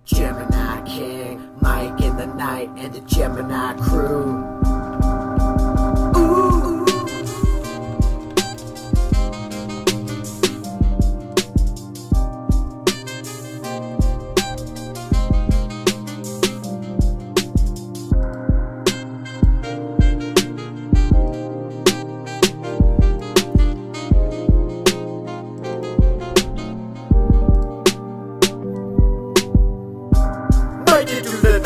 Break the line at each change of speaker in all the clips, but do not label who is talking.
Gemini King, Mike in the night, and the Gemini crew.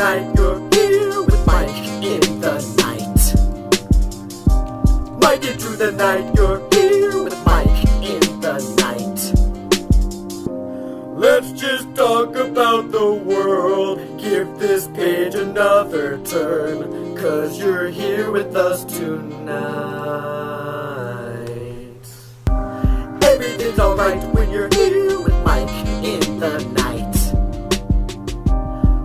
Night, you're here with Mike in the night. Mike it through the night, you're here with Mike in the night. Let's just talk about the world, give this page another turn, 'cause you're here with us tonight. Everything's alright when you're here with Mike in the night.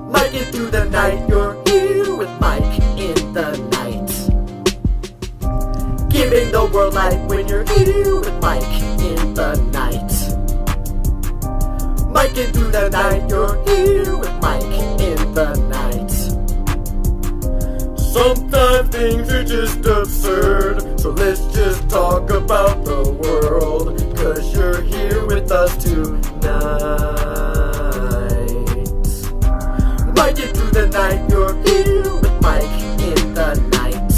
Mike it through the night, you're here with Mike in the night. Giving the world light when you're here with Mike in the night. Mike it through the night, you're here with Mike in the night. Sometimes things are just absurd, so let's just talk about the world, 'cause you're here with us tonight. Mike it through the night, you're here with Mike in the night.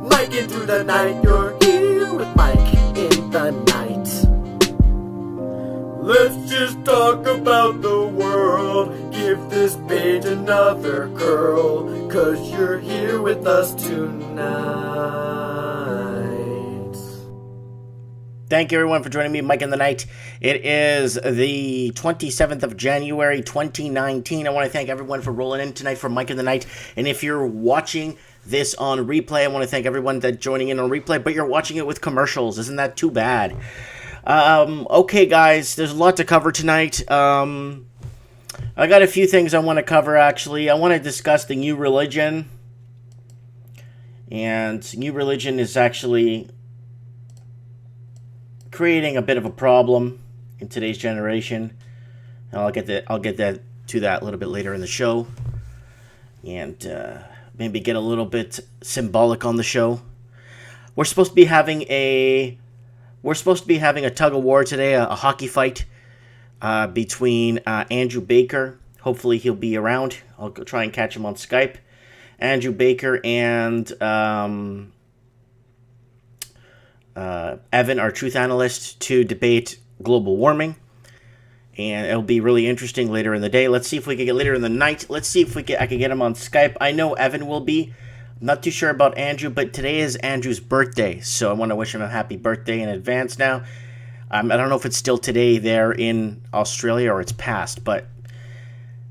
Mike it through the night, you're here with Mike in the night. Let's just talk about the world, give this page another curl, 'cause you're here with us tonight.
Thank you everyone for joining me, Mike in the Night. It is the 27th of January, 2019. I want to thank everyone for rolling in tonight for Mike in the Night. And if you're watching this on replay, I want to thank everyone that's joining in on replay, but you're watching it with commercials. Isn't that too bad? Okay, guys, there's a lot to cover tonight. I got a few things I want to cover, actually. I want to discuss the new religion. And new religion is actually creating a bit of a problem in today's generation. And I'll get to that a little bit later in the show, and maybe get a little bit symbolic on the show. We're supposed to be having a tug of war today, a hockey fight between Andrew Baker. Hopefully he'll be around. I'll go try and catch him on Skype. Andrew Baker and Evan, our truth analyst, to debate global warming, and it'll be really interesting later in the day. Let's see if we can get later in the night. Let's see if I can get him on Skype. I know Evan will be. I'm not too sure about Andrew, but today is Andrew's birthday, so I want to wish him a happy birthday in advance now. I don't know if it's still today there in Australia or it's past, but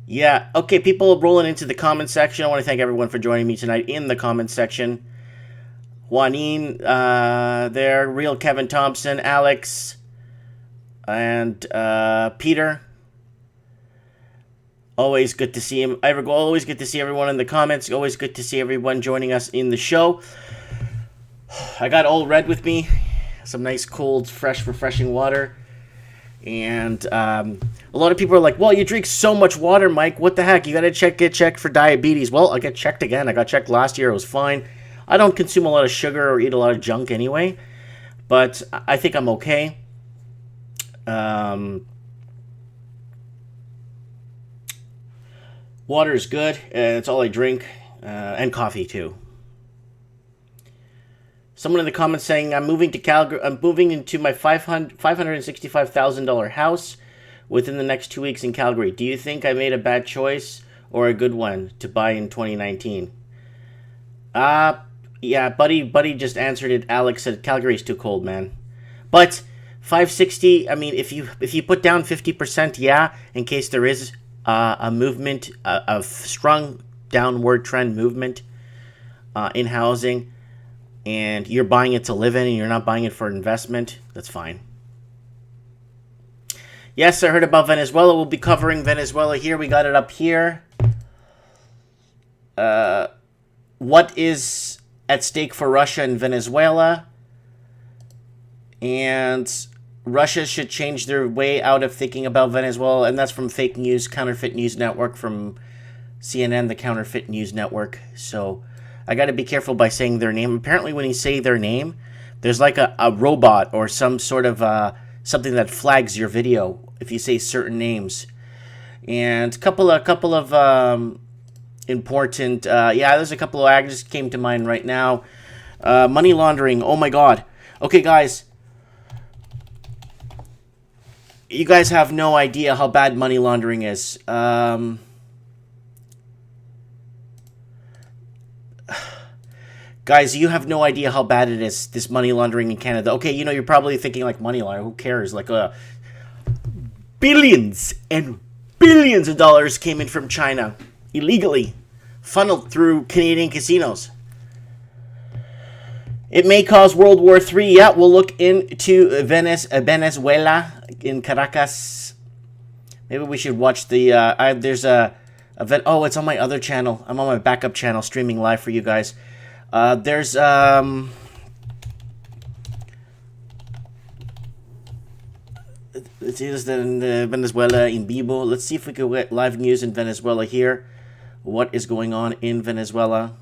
yeah. Okay, people rolling into the comment section. I want to thank everyone for joining me tonight in the comment section. Juanine, there, Real Kevin Thompson, Alex, and Peter. Always good to see him. Always good to see everyone in the comments. Always good to see everyone joining us in the show. I got Old Red with me. Some nice, cold, fresh, refreshing water. And a lot of people are like, well, you drink so much water, Mike. What the heck? You got to get checked for diabetes. Well, I'll get checked again. I got checked last year. It was fine. I don't consume a lot of sugar or eat a lot of junk anyway, but I think I'm okay. Water is good, and it's all I drink, and coffee too. Someone in the comments saying, I'm moving to Calgary. I'm moving into my $565,000 house within the next 2 weeks in Calgary. Do you think I made a bad choice or a good one to buy in 2019? Yeah, buddy just answered it. Alex said Calgary's too cold, man. But 560, I mean, if you put down 50%, yeah, in case there is a movement, a strong downward trend movement in housing, and you're buying it to live in and you're not buying it for investment, that's fine. Yes, I heard about Venezuela. We'll be covering Venezuela here. We got it up here. What is at stake for Russia and Venezuela? And Russia should change their way out of thinking about Venezuela, and that's from fake news, counterfeit news network from CNN, the counterfeit news network. So I got to be careful by saying their name. Apparently, when you say their name, there's like a robot or some sort of something that flags your video if you say certain names. And a couple of important, there's a couple of just came to mind right now. Money laundering. Oh my God. Okay, guys. You guys have no idea how bad money laundering is. Guys, you have no idea how bad it is, this money laundering in Canada. Okay, you know, you're probably thinking, like, money laundering, who cares? Like, billions and billions of dollars came in from China, illegally, funneled through Canadian casinos. It may cause World War III. Yeah, we'll look into Venezuela in Caracas. Maybe we should watch the, there's a event. Oh, it's on my other channel. I'm on my backup channel, streaming live for you guys. There's it is in Venezuela in Vivo. Let's see if we can get live news in Venezuela here. What is going on in Venezuela?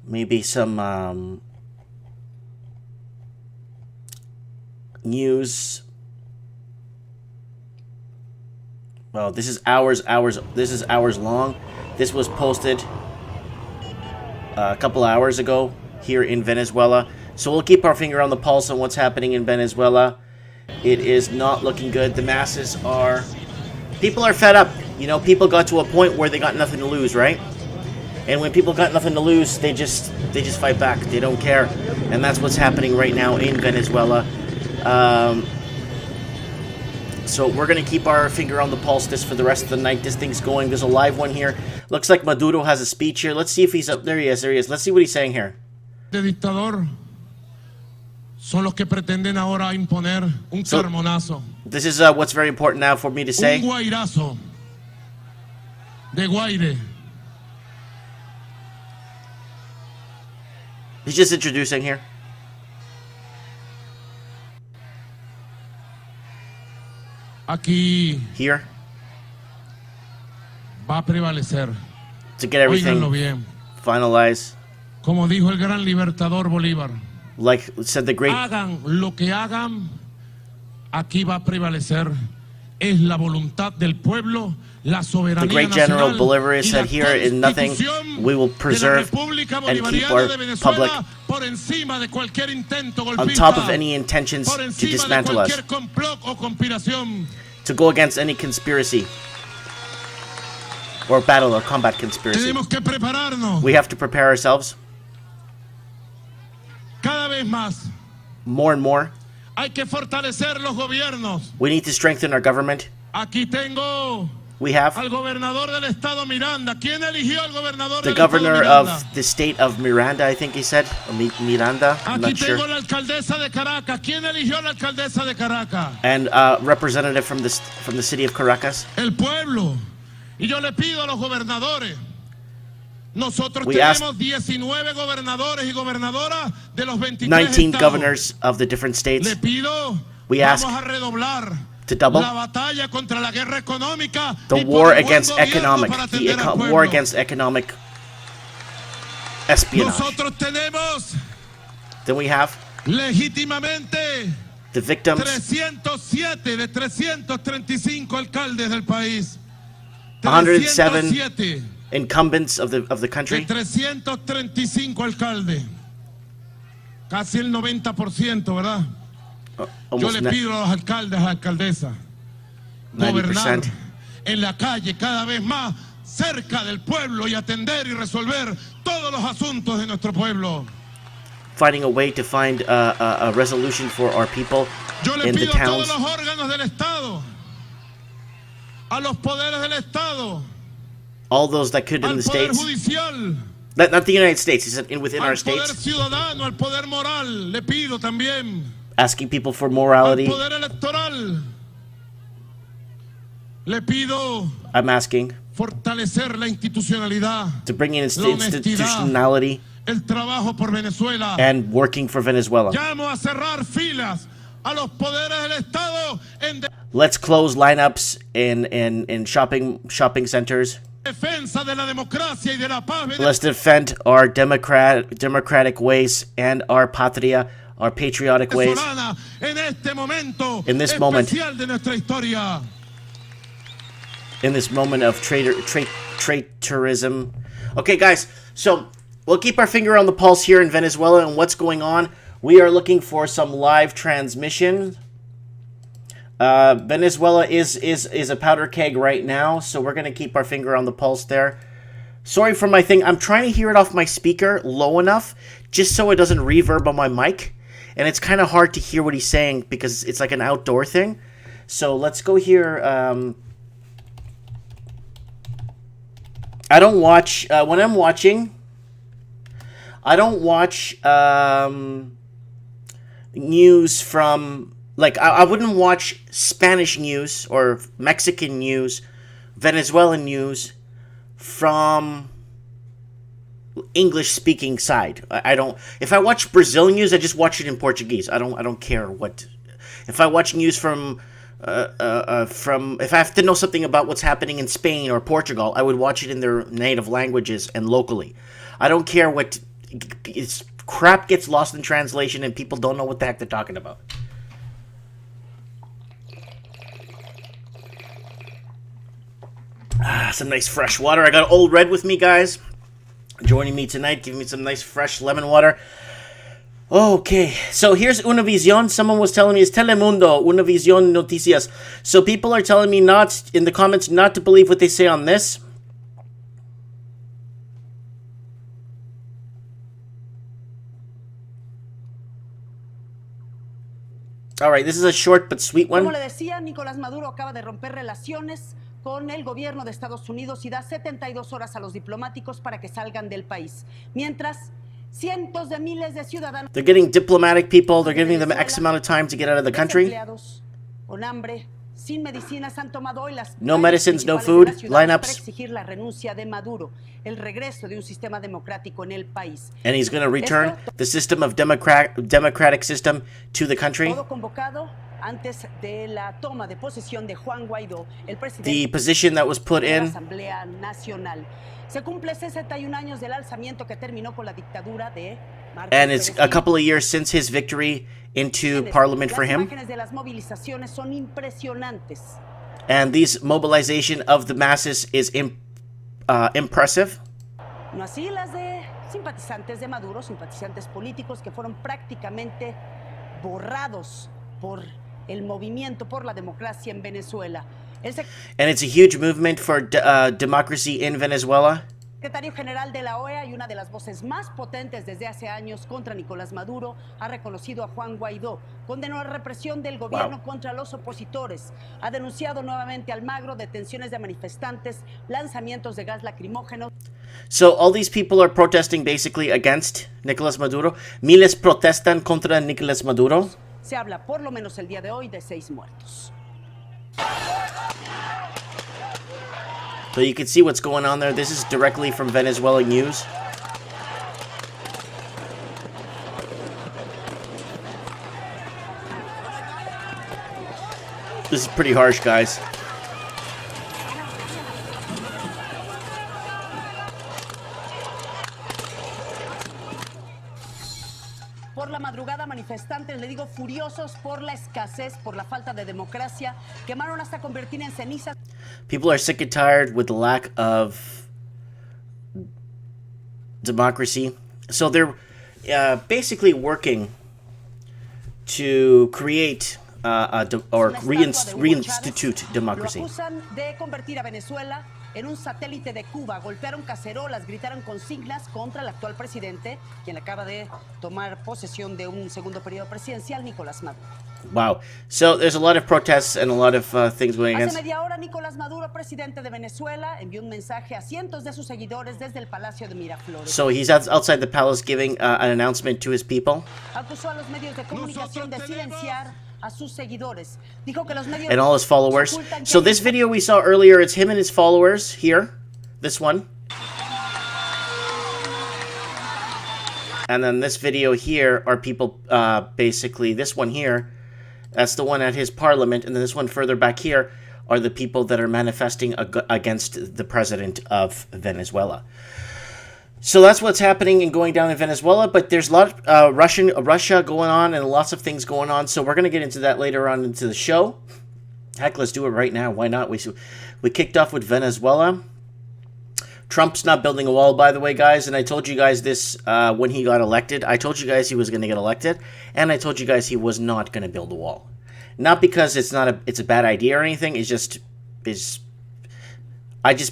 Maybe some news. Well, this is hours. This is hours long. This was posted a couple hours ago here in Venezuela. So we'll keep our finger on the pulse on what's happening in Venezuela. It is not looking good. The masses are... People are fed up. You know, people got to a point where they got nothing to lose, right? And when people got nothing to lose, they just fight back. They don't care. And that's what's happening right now in Venezuela. So we're going to keep our finger on the pulse this for the rest of the night. This thing's going. There's a live one here. Looks like Maduro has a speech here. Let's see if he's up. There he is. There he is. Let's see what he's saying here.
De dictador son los que pretenden ahora imponer un carmonazo.
This is what's very important now for me to say.
Un guairazo de Guaire.
He's just introducing here.
Aquí
here
va a prevalecer.
To get everything finalized.
Como dijo el gran libertador Bolívar.
Like said the great.
Hagan lo que hagan, aquí va a prevalecer es la voluntad del pueblo, la soberanía
nacional. The great General Bolivar said here is nothing. We will preserve and keep our public on top of any intentions to dismantle us, to go against any conspiracy or battle or combat conspiracy. We have to prepare ourselves more and more.
Hay que fortalecer los gobiernos.
We need to strengthen our government.
Aquí tengo
we have
al gobernador del estado Miranda. ¿Quién eligió al gobernador
the governor of the state of Miranda, I think he said. Miranda, I'm not sure.
Aquí tengo la alcaldesa de Caracas. ¿Quién eligió la alcaldesa de Caracas?
And representative from the city of Caracas.
El pueblo. Y yo le pido a los gobernadores. Nosotros tenemos 19 gobernadores y gobernadoras de los 23
19 governors of the different states.
Le pido,
we ask
vamos a redoblar
to double
la batalla contra la guerra económica,
the war against economic, war against economic espionage.
Nosotros tenemos
then we have
legítimamente
the victims,
307 de 335 alcaldes del país.
107 incumbents of the country.
335 alcaldes. Casi el 90%, ¿verdad? Yo le pido a los alcaldes, a las alcaldesas, gobernar en la calle cada vez más cerca del pueblo y atender y resolver todos los asuntos de nuestro pueblo.
Finding a way to find a resolution for our people in the towns. Yo le pido a
todos los órganos del Estado, a los poderes del Estado,
all those that could in the states.
Judicial,
not the United States. He said within our states.
Al poder ciudadano, al poder moral, le pido también.
Asking people for morality.
Al poder electoral, le pido.
I'm asking.
Fortalecer la institucionalidad.
To bring in institutionality.
el trabajo por Venezuela.
And working for Venezuela.
Llamo a cerrar filas a los poderes del Estado en
Let's close lineups in shopping centers.
defensa de la democracia y de la paz.
Let's defend our democratic ways and our patria, our patriotic ways.
En este momento
in this moment
de nuestra historia.
In this moment of traitorism. Okay, guys, so we'll keep our finger on the pulse here in Venezuela and what's going on. We are looking for some live transmission. Venezuela is a powder keg right now, so we're going to keep our finger on the pulse there. Sorry for my thing. I'm trying to hear it off my speaker low enough just so it doesn't reverb on my mic. And it's kind of hard to hear what he's saying because it's like an outdoor thing. So let's go here. I don't watch... when I'm watching... I don't watch news from... Like, I wouldn't watch Spanish news or Mexican news, Venezuelan news from English-speaking side. I don't... If I watch Brazil news, I just watch it in Portuguese. I don't care what... If I watch news from... if I have to know something about what's happening in Spain or Portugal, I would watch it in their native languages and locally. I don't care what... It's crap gets lost in translation and people don't know what the heck they're talking about. Some nice fresh water. I got Old Red with me, guys. Joining me tonight, giving me some nice fresh lemon water. Okay, so here's Univision. Someone was telling me it's Telemundo, Univision Noticias. So people are telling me not, in the comments, not to believe what they say on this. All right, this is a short but sweet one.
Como le decía, Nicolás Maduro acaba de romper relaciones con el gobierno de Estados Unidos y da 72 horas a los diplomáticos para que salgan del país. Mientras, cientos de miles de ciudadanos...
They're getting diplomatic people. They're giving them X amount of time to get out of the country.
Con hambre, sin medicinas, han tomado hoy las
no medicines, no food, lineups.
Para exigir la renuncia de Maduro, el regreso de un sistema democrático en el país.
And he's going to return the system of democratic system to the country.
Todo convocado antes de la toma de posesión de Juan Guaidó, el presidente
the position that was put in.
La Asamblea Nacional. Se cumple 61 años del alzamiento que terminó con la dictadura de Marcos
And it's a couple of years since his victory into parliament for him.
Las imágenes de las movilizaciones son impresionantes.
And this mobilization of the masses is impressive.
No así las de simpatizantes de Maduro, simpatizantes políticos que fueron prácticamente borrados por el movimiento por la democracia en Venezuela.
And it's a huge movement for democracy in Venezuela.
El secretario general de la OEA y una de las voces más potentes desde hace años contra Nicolás Maduro ha reconocido a Juan Guaidó, condenó la represión del gobierno contra los opositores, ha denunciado nuevamente Almagro, detenciones de manifestantes, lanzamientos de gas lacrimógeno.
So all these people are protesting basically against Nicolás Maduro. Miles protestan contra Nicolás Maduro.
Se habla por lo menos el día de hoy de 6 muertos.
So you can see what's going on there. This is directly from Venezuelan news. This is pretty harsh, guys.
Por la madrugada, manifestantes, le digo furiosos por la escasez, por la falta de democracia, quemaron hasta convertir en cenizas.
People are sick and tired with the lack of democracy. So they're basically working to create or reinstitute democracy.
Lo acusan de convertir a Venezuela en un satélite de Cuba. Golpearon cacerolas, gritaron consignas contra el actual presidente, quien acaba de tomar posesión de un segundo periodo presidencial, Nicolás Maduro.
Wow. So there's a lot of protests and a lot of things going against.
Hace media hora, Nicolás Maduro, presidente de Venezuela, envió un mensaje a cientos de sus seguidores desde el Palacio de Miraflores.
So he's outside the palace giving an announcement to his people.
Acusó a los medios de comunicación de silenciar a sus seguidores. Dijo que los medios
and all his followers. So this video we saw earlier, it's him and his followers here. This one. And then this video here are people, basically, this one here, that's the one at his parliament, and then this one further back here are the people that are manifesting against the president of Venezuela. So that's what's happening and going down in Venezuela, but there's a lot of Russia going on and lots of things going on, so we're going to get into that later on into the show. Heck, let's do it right now. Why not? We kicked off with Venezuela. Trump's not building a wall, by the way, guys, and I told you guys this when he got elected. I told you guys he was going to get elected, and I told you guys he was not going to build a wall. Not because it's a bad idea or anything. I just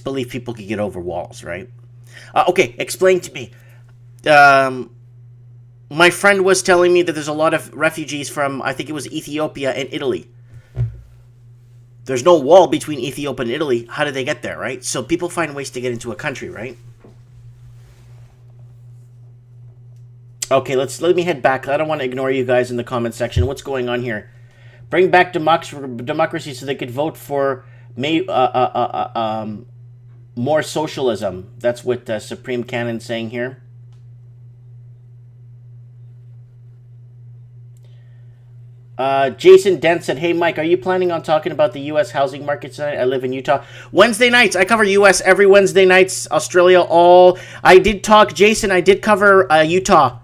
believe people can get over walls, right? Okay, explain to me. My friend was telling me that there's a lot of refugees from, I think it was Ethiopia and Italy. There's no wall between Ethiopia and Italy. How did they get there, right? So people find ways to get into a country, right? Okay, let me head back. I don't want to ignore you guys in the comment section. What's going on here? Bring back democracy so they could vote for more socialism. That's what Supreme Canon's saying here. Jason Dent said, hey, Mike, are you planning on talking about the U.S. housing market tonight? I live in Utah. Wednesday nights. I cover U.S. every Wednesday nights. Australia, I did talk, Jason, I did cover Utah.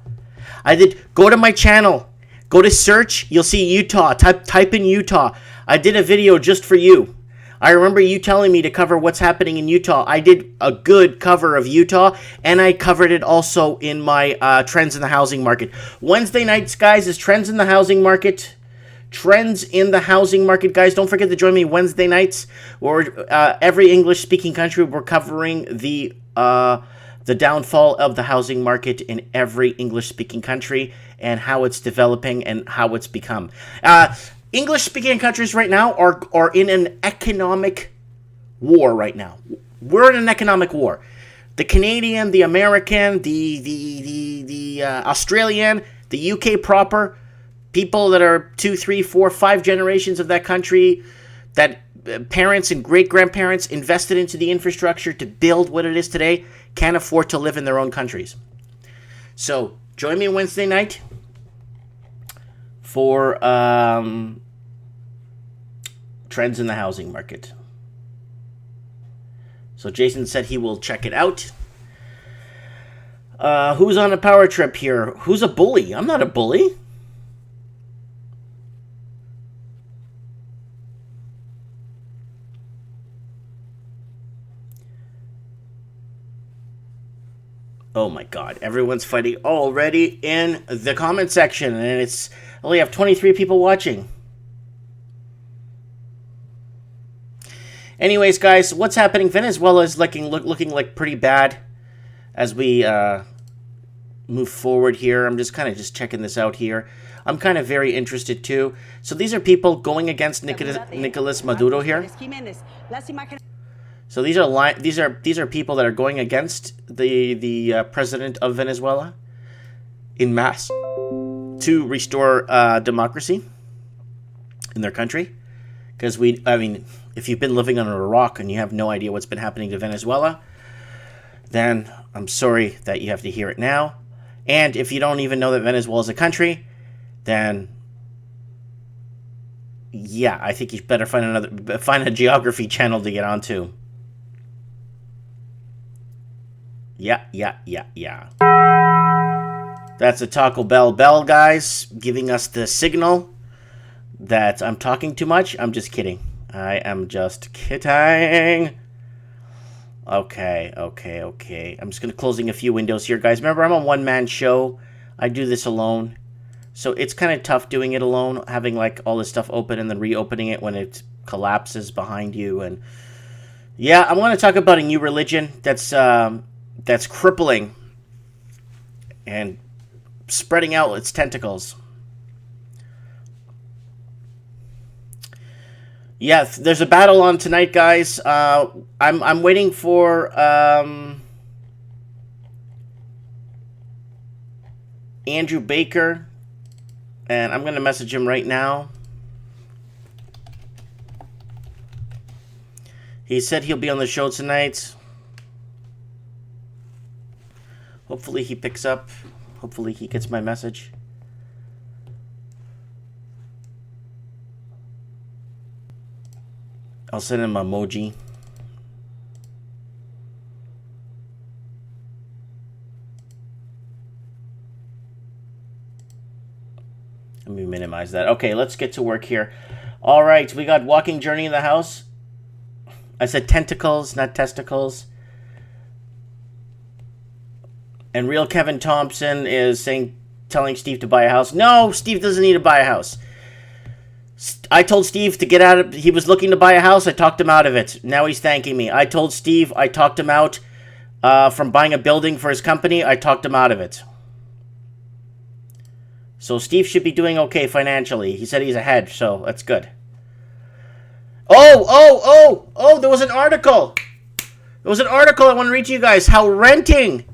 Go to my channel. Go to search. You'll see Utah. Type in Utah. I did a video just for you. I remember you telling me to cover what's happening in Utah. I did a good cover of Utah, and I covered it also in my Trends in the Housing Market. Wednesday nights, guys, is Trends in the Housing Market. Trends in the housing market, guys. Don't forget to join me Wednesday nights, where every English-speaking country we're covering the downfall of the housing market in every English-speaking country and how it's developing and how it's become. English-speaking countries right now are in an economic war right now. We're in an economic war. The Canadian, the American, the Australian, the UK proper. People that are 2, 3, 4, 5 generations of that country, that parents and great-grandparents invested into the infrastructure to build what it is today, can't afford to live in their own countries. So, join me Wednesday night for Trends in the Housing Market. So, Jason said he will check it out. Who's on a power trip here? Who's a bully? I'm not a bully. Oh my god, everyone's fighting already in the comment section, and I only have 23 people watching. Anyways, guys, what's happening? Venezuela is looking like pretty bad as we move forward here. I'm just kind of checking this out here. I'm kind of very interested too. So these are people going against Nicolas Maduro here. So these are people that are going against the president of Venezuela in mass to restore democracy in their country. Because if you've been living under a rock and you have no idea what's been happening to Venezuela, then I'm sorry that you have to hear it now. And if you don't even know that Venezuela is a country, then yeah, I think you better find a geography channel to get onto. Yeah. That's a Taco Bell, guys, giving us the signal that I'm talking too much. I'm just kidding. I am just kidding. Okay. I'm just closing a few windows here, guys. Remember, I'm a one-man show. I do this alone. So it's kind of tough doing it alone, having like all this stuff open and then reopening it when it collapses behind you. And yeah, I want to talk about a new religion that's crippling and spreading out its tentacles. Yeah, there's a battle on tonight, guys. I'm waiting for Andrew Baker, and I'm going to message him right now. He said he'll be on the show tonight. Hopefully he picks up. Hopefully he gets my message. I'll send him an emoji. Let me minimize that. Okay, let's get to work here. All right, we got Walking Journey in the house. I said tentacles, not testicles. And Real Kevin Thompson is telling Steve to buy a house. No, Steve doesn't need to buy a house. I told Steve to get out of... He was looking to buy a house. I talked him out of it. Now he's thanking me. I told Steve I talked him out from buying a building for his company. I talked him out of it. So Steve should be doing okay financially. He said he's ahead, so that's good. Oh, there was an article. There was an article I want to read to you guys. How renting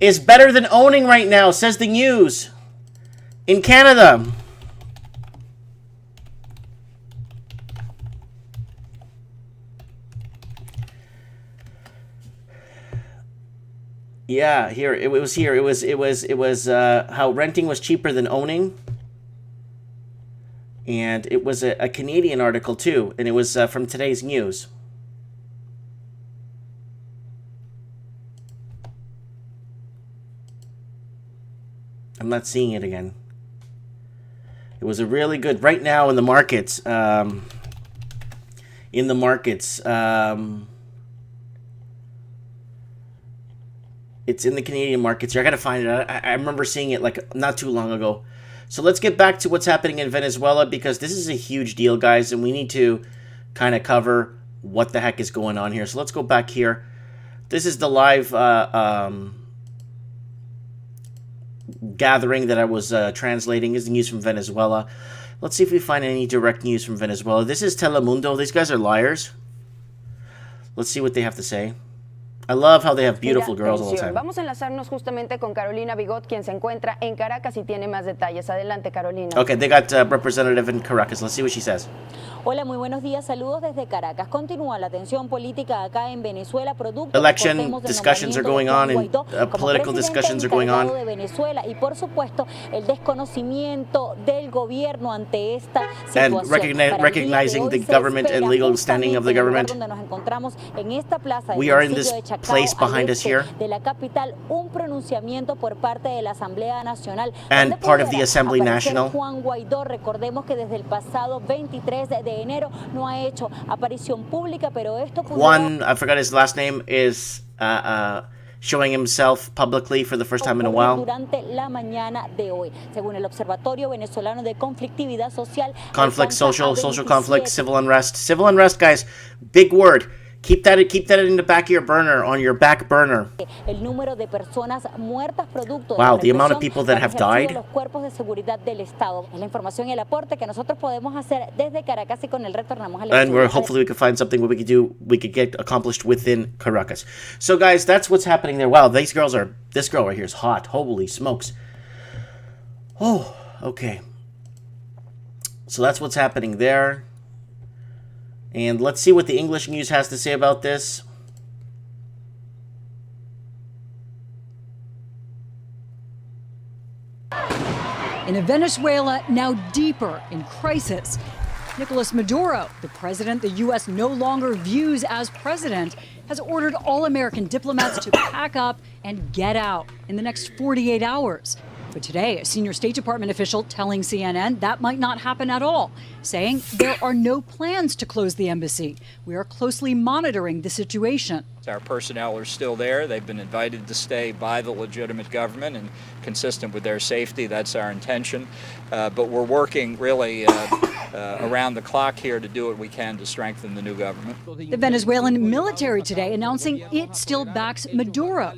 is better than owning right now, says the news. In Canada. Yeah, here it was. Here it was. How renting was cheaper than owning, and it was a Canadian article too, and it was from today's news. I'm not seeing it again. It was a really good right now in the markets. It's in the Canadian markets here. I gotta find it. I remember seeing it like not too long ago. So let's get back to what's happening in Venezuela, because this is a huge deal, guys, and we need to kind of cover what the heck is going on here. So let's go back here. This is the live gathering that I was translating. Is the news from Venezuela. Let's see if we find any direct news from Venezuela. This is Telemundo. These guys are liars. Let's see what they have to say. I love how they have beautiful girls all the time.
Vamos a enlazarnos justamente con Carolina Bigot, quien se encuentra en Caracas y tiene más detalles. Adelante, Carolina.
Okay, they got a representative in Caracas. Let's see what she says.
Hola, muy buenos días. Saludos desde Caracas. Continúa la tensión política acá en Venezuela, producto
election discussions are going on and political discussions are going on.
De Venezuela y por supuesto el desconocimiento del gobierno ante esta situación.
And recognizing the government and legal standing of the government.
Donde nos encontramos en esta plaza
we are in this place behind us here.
De la capital, un pronunciamiento por parte de la Asamblea Nacional.
And part of the Assembly National.
Juan Guaidó, recordemos que desde el pasado 23 de enero no ha hecho aparición pública, pero esto
Juan, I forgot his last name, is showing himself publicly for the first time in a while.
Durante la mañana de hoy, según el Observatorio Venezolano de Conflictividad Social,
conflict, social conflict, civil unrest, guys, big word. Keep that in the back of your burner, on your back burner.
El número de personas muertas producto
wow, the amount of people that have died.
Los cuerpos de seguridad del Estado. Es la información y el aporte que nosotros podemos hacer desde Caracas y con el retornamos al
and hopefully we can find something we could get accomplished within Caracas. So guys, that's what's happening there. Wow, this girl right here is hot. Holy smokes. Oh, okay. So that's what's happening there. And let's see what the English news has to say about this.
In a Venezuela now deeper in crisis, Nicolas Maduro, the president the U.S. no longer views as president, has ordered all American diplomats to pack up and get out in the next 48 hours. But today, a senior State Department official telling CNN that might not happen at all, saying there are no plans to close the embassy. We are closely monitoring the situation.
Our personnel are still there. They've been invited to stay by the legitimate government and consistent with their safety. That's our intention. But we're working really around the clock here to do what we can to strengthen the new government.
The Venezuelan military today announcing it still backs Maduro.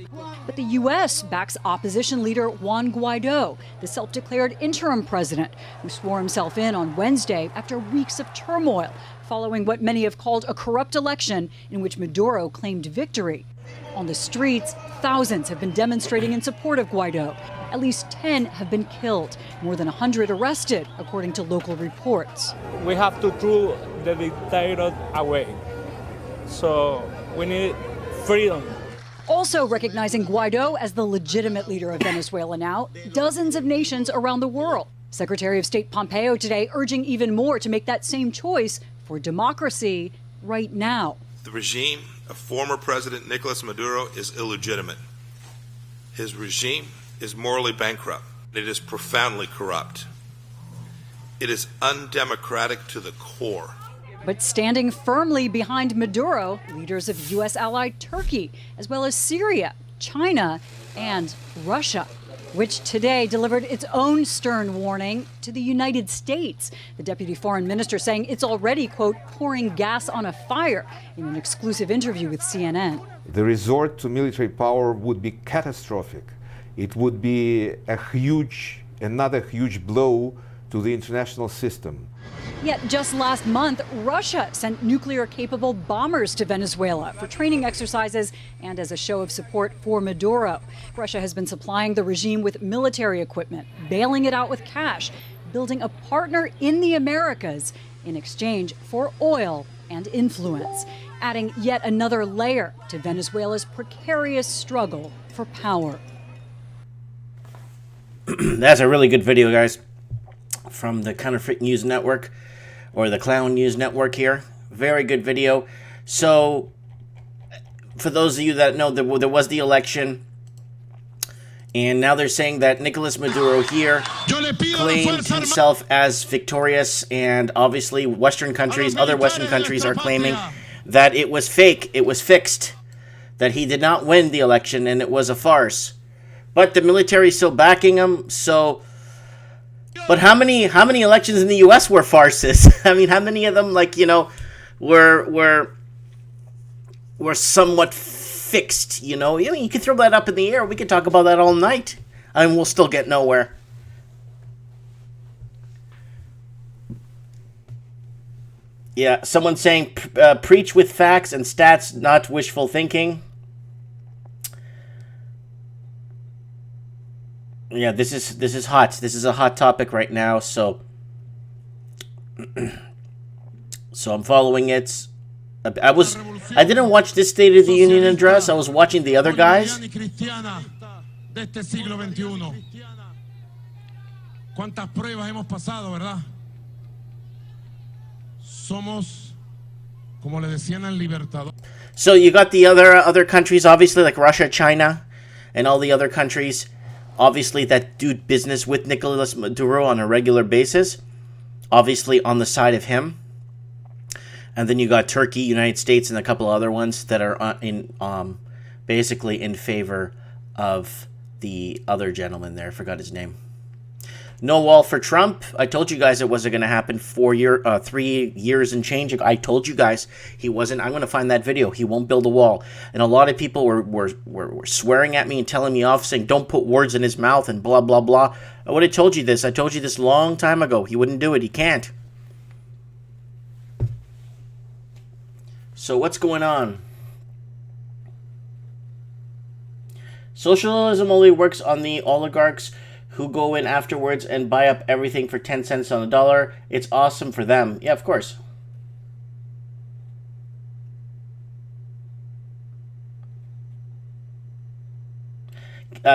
But the U.S. backs opposition leader Juan Guaidó, the self-declared interim president, who swore himself in on Wednesday after weeks of turmoil, following what many have called a corrupt election in which Maduro claimed victory. On the streets, thousands have been demonstrating in support of Guaidó. At least 10 have been killed, more than 100 arrested, according to local reports.
We have to throw the dictator away. So we need freedom.
Also recognizing Guaido as the legitimate leader of Venezuela now, dozens of nations around the world. Secretary of State Pompeo today urging even more to make that same choice for democracy right now.
The regime of former President Nicolas Maduro is illegitimate. His regime is morally bankrupt. It is profoundly corrupt. It is undemocratic to the core.
But standing firmly behind Maduro, leaders of U.S. ally Turkey, as well as Syria, China, and Russia, which today delivered its own stern warning to the United States. The deputy foreign minister saying it's already, quote, pouring gas on a fire in an exclusive interview with CNN.
The resort to military power would be catastrophic. It would be another huge blow to the international system.
Yet just last month, Russia sent nuclear-capable bombers to Venezuela for training exercises and as a show of support for Maduro. Russia has been supplying the regime with military equipment, bailing it out with cash, building a partner in the Americas in exchange for oil and influence, adding yet another layer to Venezuela's precarious struggle for power.
That's a really good video, guys, from the Counterfeit News Network, or the Clown News Network here. Very good video. So, for those of you that know, there was the election, and now they're saying that Nicolas Maduro here claimed himself as victorious, and obviously Western countries, other Western countries are claiming that it was fake, it was fixed, that he did not win the election, and it was a farce. But the military is still backing him, so... But how many elections in the U.S. were farces? I mean, how many of them, like, you know, were somewhat fixed, you know? I mean, you can throw that up in the air. We could talk about that all night, and we'll still get nowhere. Yeah, someone saying, preach with facts and stats, not wishful thinking. Yeah, this is hot. This is a hot topic right now, so I'm following it. I didn't watch this State of the Union address. I was watching the other guys.
¿Cuántas pruebas hemos pasado, verdad? Somos, como le decían al Libertador.
So you got the other countries, obviously, like Russia, China, and all the other countries, obviously, that do business with Nicolas Maduro on a regular basis, obviously on the side of him. And then you got Turkey, United States, and a couple other ones that are basically in favor of the other gentleman there. I forgot his name. No wall for Trump. I told you guys it wasn't going to happen. 3 years and change. I told you guys he wasn't. I'm going to find that video. He won't build a wall. And a lot of people were swearing at me and telling me off, saying don't put words in his mouth and blah, blah, blah. I would have told you this. I told you this a long time ago. He wouldn't do it. He can't. So what's going on? Socialism only works on the oligarchs who go in afterwards and buy up everything for 10 cents on the dollar. It's awesome for them. Yeah, of course.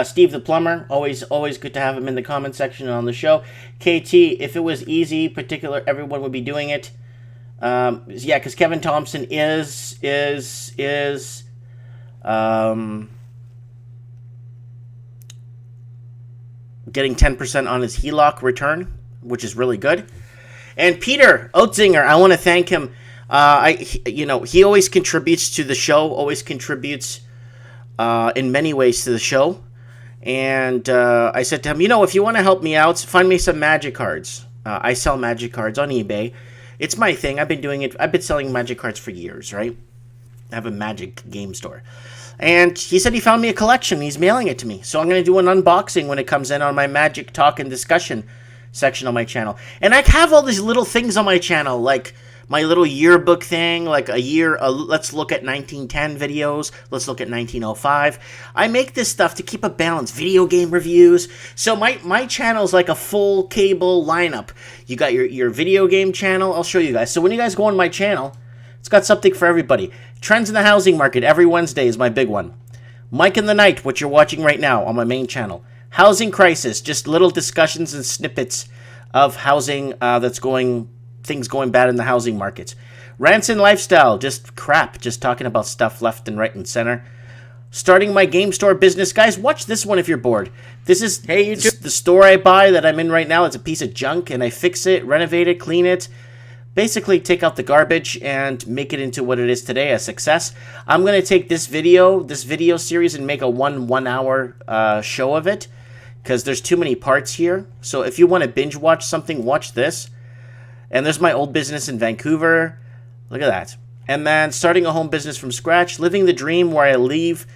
Steve the Plumber, always good to have him in the comment section and on the show. KT, if it was easy, particular, everyone would be doing it. Yeah, because Kevin Thompson is getting 10% on his HELOC return, which is really good. And Peter Oetzinger, I want to thank him. He always contributes to the show, always contributes in many ways to the show. And I said to him, if you want to help me out, find me some magic cards. I sell magic cards on eBay. It's my thing. I've been doing it. I've been selling magic cards for years, right? I have a magic game store. And he said he found me a collection. He's mailing it to me. So I'm going to do an unboxing when it comes in on my magic talk and discussion section on my channel. And I have all these little things on my channel, like my little yearbook thing, like let's look at 1910 videos. Let's look at 1905. I make this stuff to keep a balance. Video game reviews. So my channel is like a full cable lineup. You got your video game channel. I'll show you guys. So when you guys go on my channel, it's got something for everybody. Trends in the housing market every Wednesday is my big one. Mike in the Night, what you're watching right now on my main channel. Housing crisis, just little discussions and snippets of housing things going bad in the housing market. Rants and Lifestyle, just crap, just talking about stuff left and right and center. Starting my game store business. Guys, watch this one if you're bored. This is the store I buy that I'm in right now. It's a piece of junk, and I fix it, renovate it, clean it. Basically, take out the garbage and make it into what it is today, a success. I'm going to take this video series, and make a one-hour show of it, because there's too many parts here. So if you want to binge watch something, watch this. And there's my old business in Vancouver. Look at that. And then starting a home business from scratch, living the dream where I leave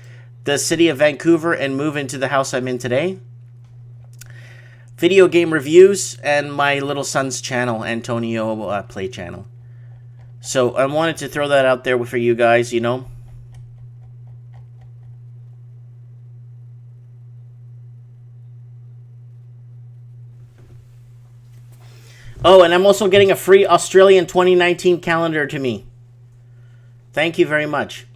the city of Vancouver and move into the house I'm in today. Video game reviews, and my little son's channel, Antonio Play Channel. So I wanted to throw that out there for you guys, you know. Oh, and I'm also getting a free Australian 2019 calendar to me. Thank you very much.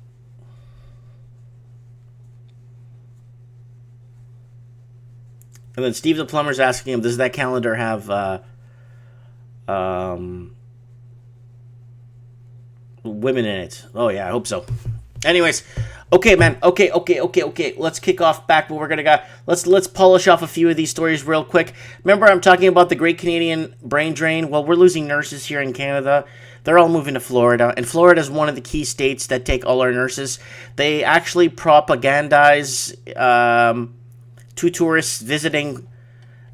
And then Steve the Plumber's asking him, does that calendar have women in it? Oh yeah, I hope so. Anyways, okay, man. Okay. Let's kick off back what we're gonna go. Let's polish off a few of these stories real quick. Remember, I'm talking about the Great Canadian Brain Drain. Well, we're losing nurses here in Canada. They're all moving to Florida, and Florida is one of the key states that take all our nurses. They actually propagandize to tourists visiting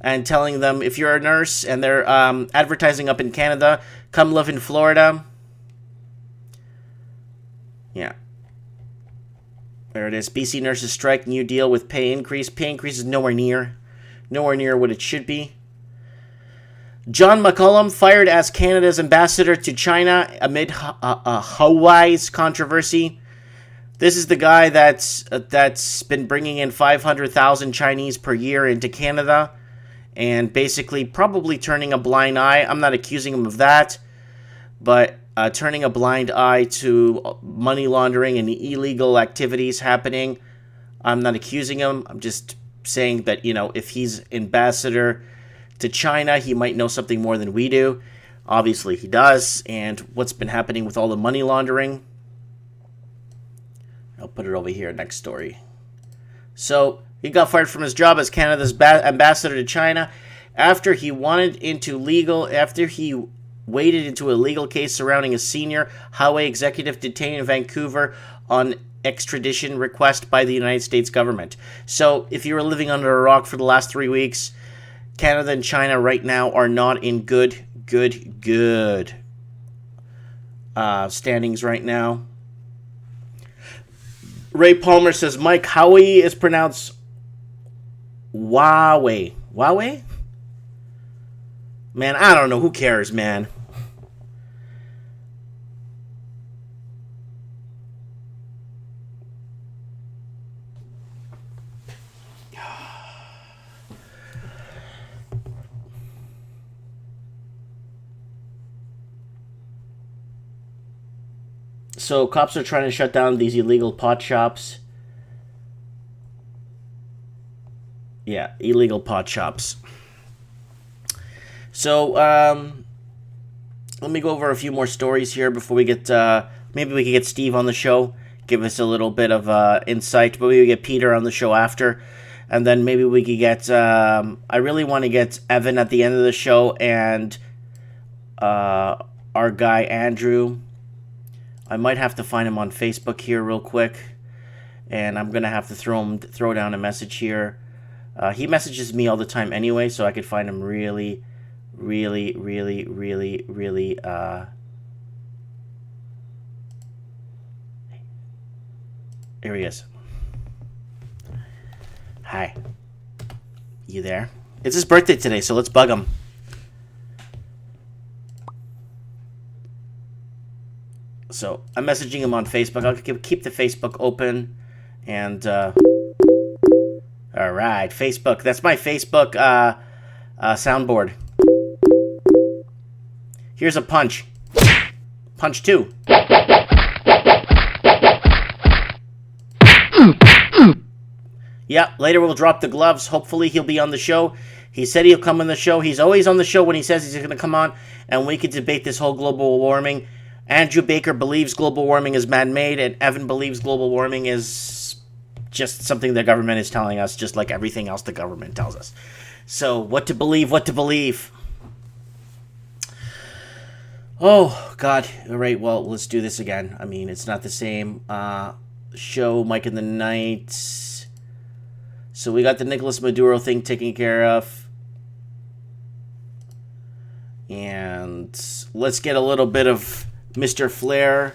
and telling them, if you're a nurse, and they're advertising up in Canada, come live in Florida. Yeah. There it is. BC nurses strike, new deal with pay increase. Pay increase is nowhere near what it should be. John McCollum fired as Canada's ambassador to China amid Hawaii's controversy. This is the guy that's been bringing in 500,000 Chinese per year into Canada, and basically probably turning a blind eye. I'm not accusing him of that, but turning a blind eye to money laundering and illegal activities happening. I'm not accusing him. I'm just saying that, you know, if he's ambassador to China, he might know something more than we do. Obviously he does. And what's been happening with all the money laundering. I'll put it over here, next story. So he got fired from his job as Canada's ambassador to China after he waded into a legal case surrounding a senior Huawei executive detained in Vancouver on extradition request by the United States government. So if you were living under a rock for the last 3 weeks, Canada and China right now are not in good standings right now. Ray Palmer says, Mike, Huawei is pronounced Huawei. Huawei? Man, I don't know. Who cares, man? So cops are trying to shut down these illegal pot shops. Yeah, illegal pot shops. So let me go over a few more stories here before we get. Maybe we can get Steve on the show, give us a little bit of insight. Maybe we get Peter on the show after, and then maybe we could get. I really want to get Evan at the end of the show, and our guy Andrew. I might have to find him on Facebook here real quick, and I'm gonna have to throw down a message here. He messages me all the time anyway, so I could find him really. Here he is. Hi. You there? It's his birthday today, so let's bug him. So I'm messaging him on Facebook. I'll keep the Facebook open, and all right, Facebook. That's my Facebook soundboard. Here's a punch. Punch 2. Yeah, later we'll drop the gloves. Hopefully he'll be on the show. He said he'll come on the show. He's always on the show when he says he's going to come on, and we can debate this whole global warming. Andrew Baker believes global warming is man-made, and Evan believes global warming is just something the government is telling us, just like everything else the government tells us. So, what to believe, what to believe. Oh, God. All right, well, let's do this again. I mean, it's not the same. Show Mike in the Night. So we got the Nicolas Maduro thing taken care of. And let's get a little bit of Mr. Flair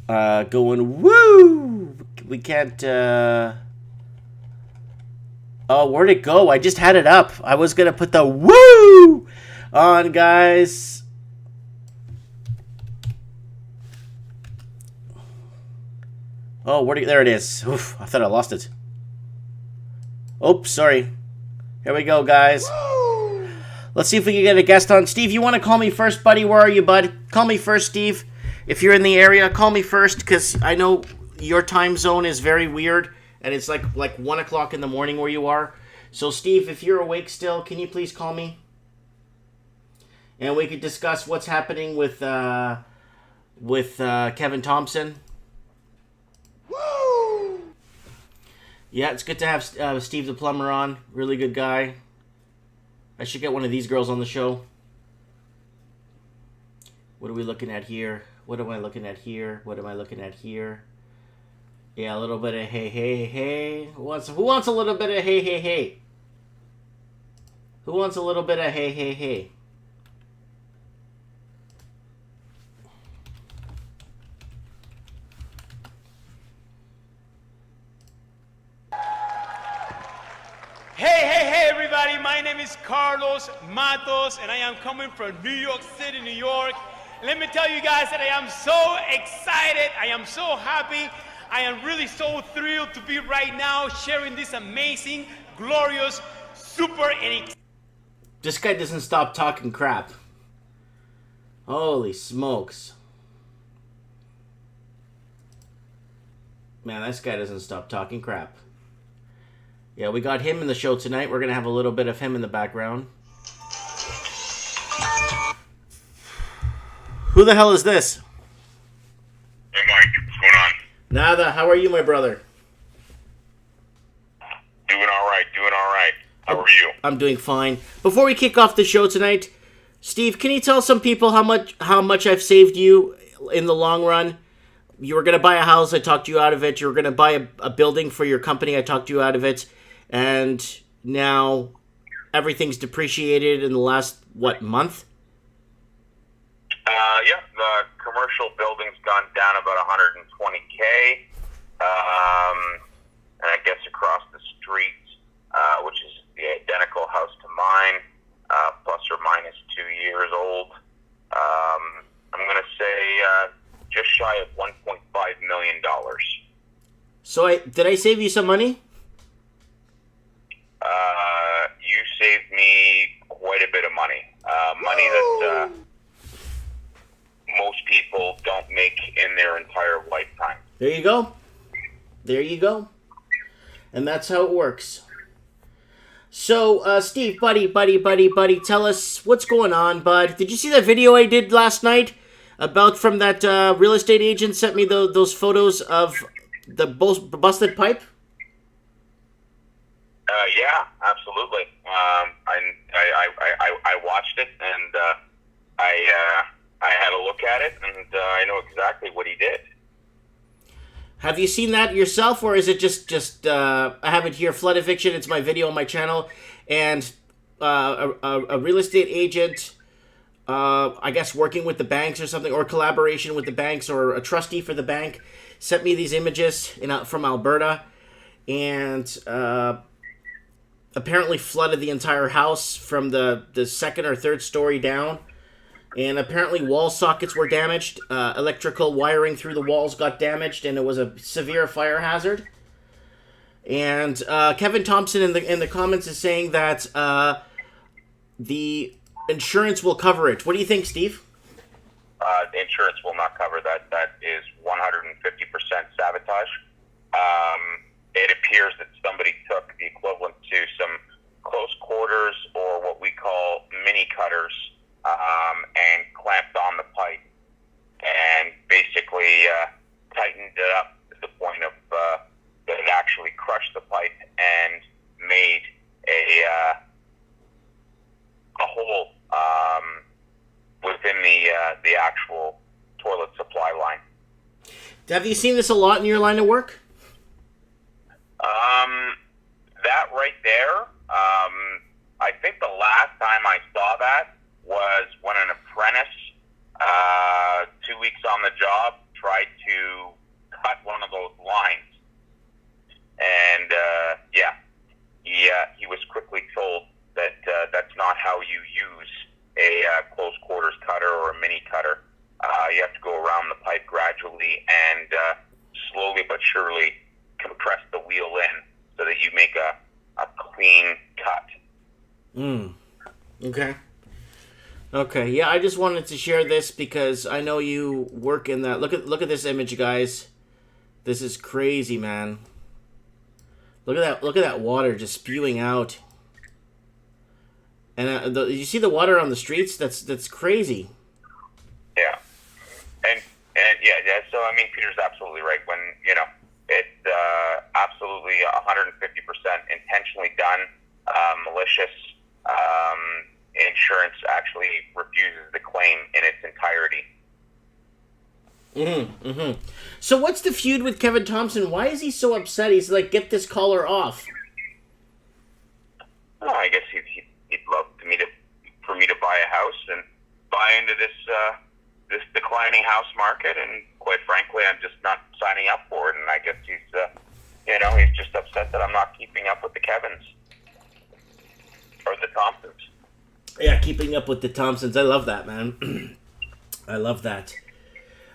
going, woo! We can't, oh, where'd it go? I just had it up. I was going to put the woo on, guys. Oh, there it is. Oof, I thought I lost it. Oops, sorry. Here we go, guys. Woo! Let's see if we can get a guest on. Steve, you want to call me first, buddy? Where are you, bud? Call me first, Steve. If you're in the area, call me first, because I know your time zone is very weird, and it's like 1 o'clock in the morning where you are. So, Steve, if you're awake still, can you please call me? And we could discuss what's happening with Kevin Thompson. Woo! Yeah, it's good to have Steve the Plumber on. Really good guy. I should get one of these girls on the show. What are we looking at here? What am I looking at here? What am I looking at here? Yeah, a little bit of hey, hey, hey. Who wants a little bit of hey, hey, hey? Who wants a little bit of hey, hey, hey?
Hey, everybody. My name is Carlos Matos, and I am coming from New York City, New York. Let me tell you guys that I am so excited. I am so happy. I am really so thrilled to be right now sharing this amazing, glorious, super and
This guy doesn't stop talking crap. Holy smokes. Man, this guy doesn't stop talking crap. Yeah, we got him in the show tonight. We're going to have a little bit of him in the background. Who the hell is this?
Hey, Mike. What's going on?
Nada. How are you, my brother?
Doing all right. How are you?
I'm doing fine. Before we kick off the show tonight, Steve, can you tell some people how much I've saved you in the long run? You were going to buy a house. I talked you out of it. You were going to buy a building for your company. I talked you out of it. And now everything's depreciated in the last, month?
Yeah, the commercial building's gone down about $120K. And I guess across the street, which is the identical house to mine, plus or minus 2 years old, I'm going to say just shy of $1.5 million.
So did I save you some money?
You saved me quite a bit of money. Money that most people don't make in their entire lifetime.
There you go. And that's how it works. So, Steve, buddy, tell us what's going on, bud. Did you see that video I did last night about from that real estate agent sent me those photos of the busted pipe?
Yeah, absolutely. I watched it, and I had a look at it, and I know exactly what he did.
Have you seen that yourself, or is it just I have it here, flood eviction? It's my video on my channel, and a real estate agent, I guess working with the banks or something, or collaboration with the banks, or a trustee for the bank, sent me these images from Alberta, and apparently flooded the entire house from the second or third story down. And apparently wall sockets were damaged. Electrical wiring through the walls got damaged, and it was a severe fire hazard. And Kevin Thompson in the comments is saying that the insurance will cover it. What do you think, Steve?
The insurance will not cover that. That is 150% sabotage. It appears that somebody tightened it up to the point of that it actually crushed the pipe and made a hole within the actual toilet supply line.
Have you seen this a lot in your line of work?
That right there, I think the last time I saw that was when an apprentice, 2 weeks on the job, tried to cut one of those lines. And, he was quickly told that that's not how you use a close quarters cutter or a mini cutter. You have to go around the pipe gradually and slowly but surely compress the wheel in so that you make a clean cut.
Okay. Okay. Yeah, I just wanted to share this because I know you work in that. Look at this image, guys. This is crazy, man. Look at that! Look at that water just spewing out. And you see the water on the streets? That's crazy.
Yeah. And yeah. So I mean, Peter's absolutely right. When it's absolutely 150% intentionally done, malicious. Insurance actually refuses the claim in its entirety.
So what's the feud with Kevin Thompson? Why is he so upset? He's like, get this collar off.
Well, I guess he'd love for me to buy a house and buy into this declining house market, and quite frankly, I'm just not signing up for it. And I guess he's just upset that I'm not keeping up with the Kevins or the Thompsons.
Yeah, keeping up with the Thompsons. I love that, man. I love that.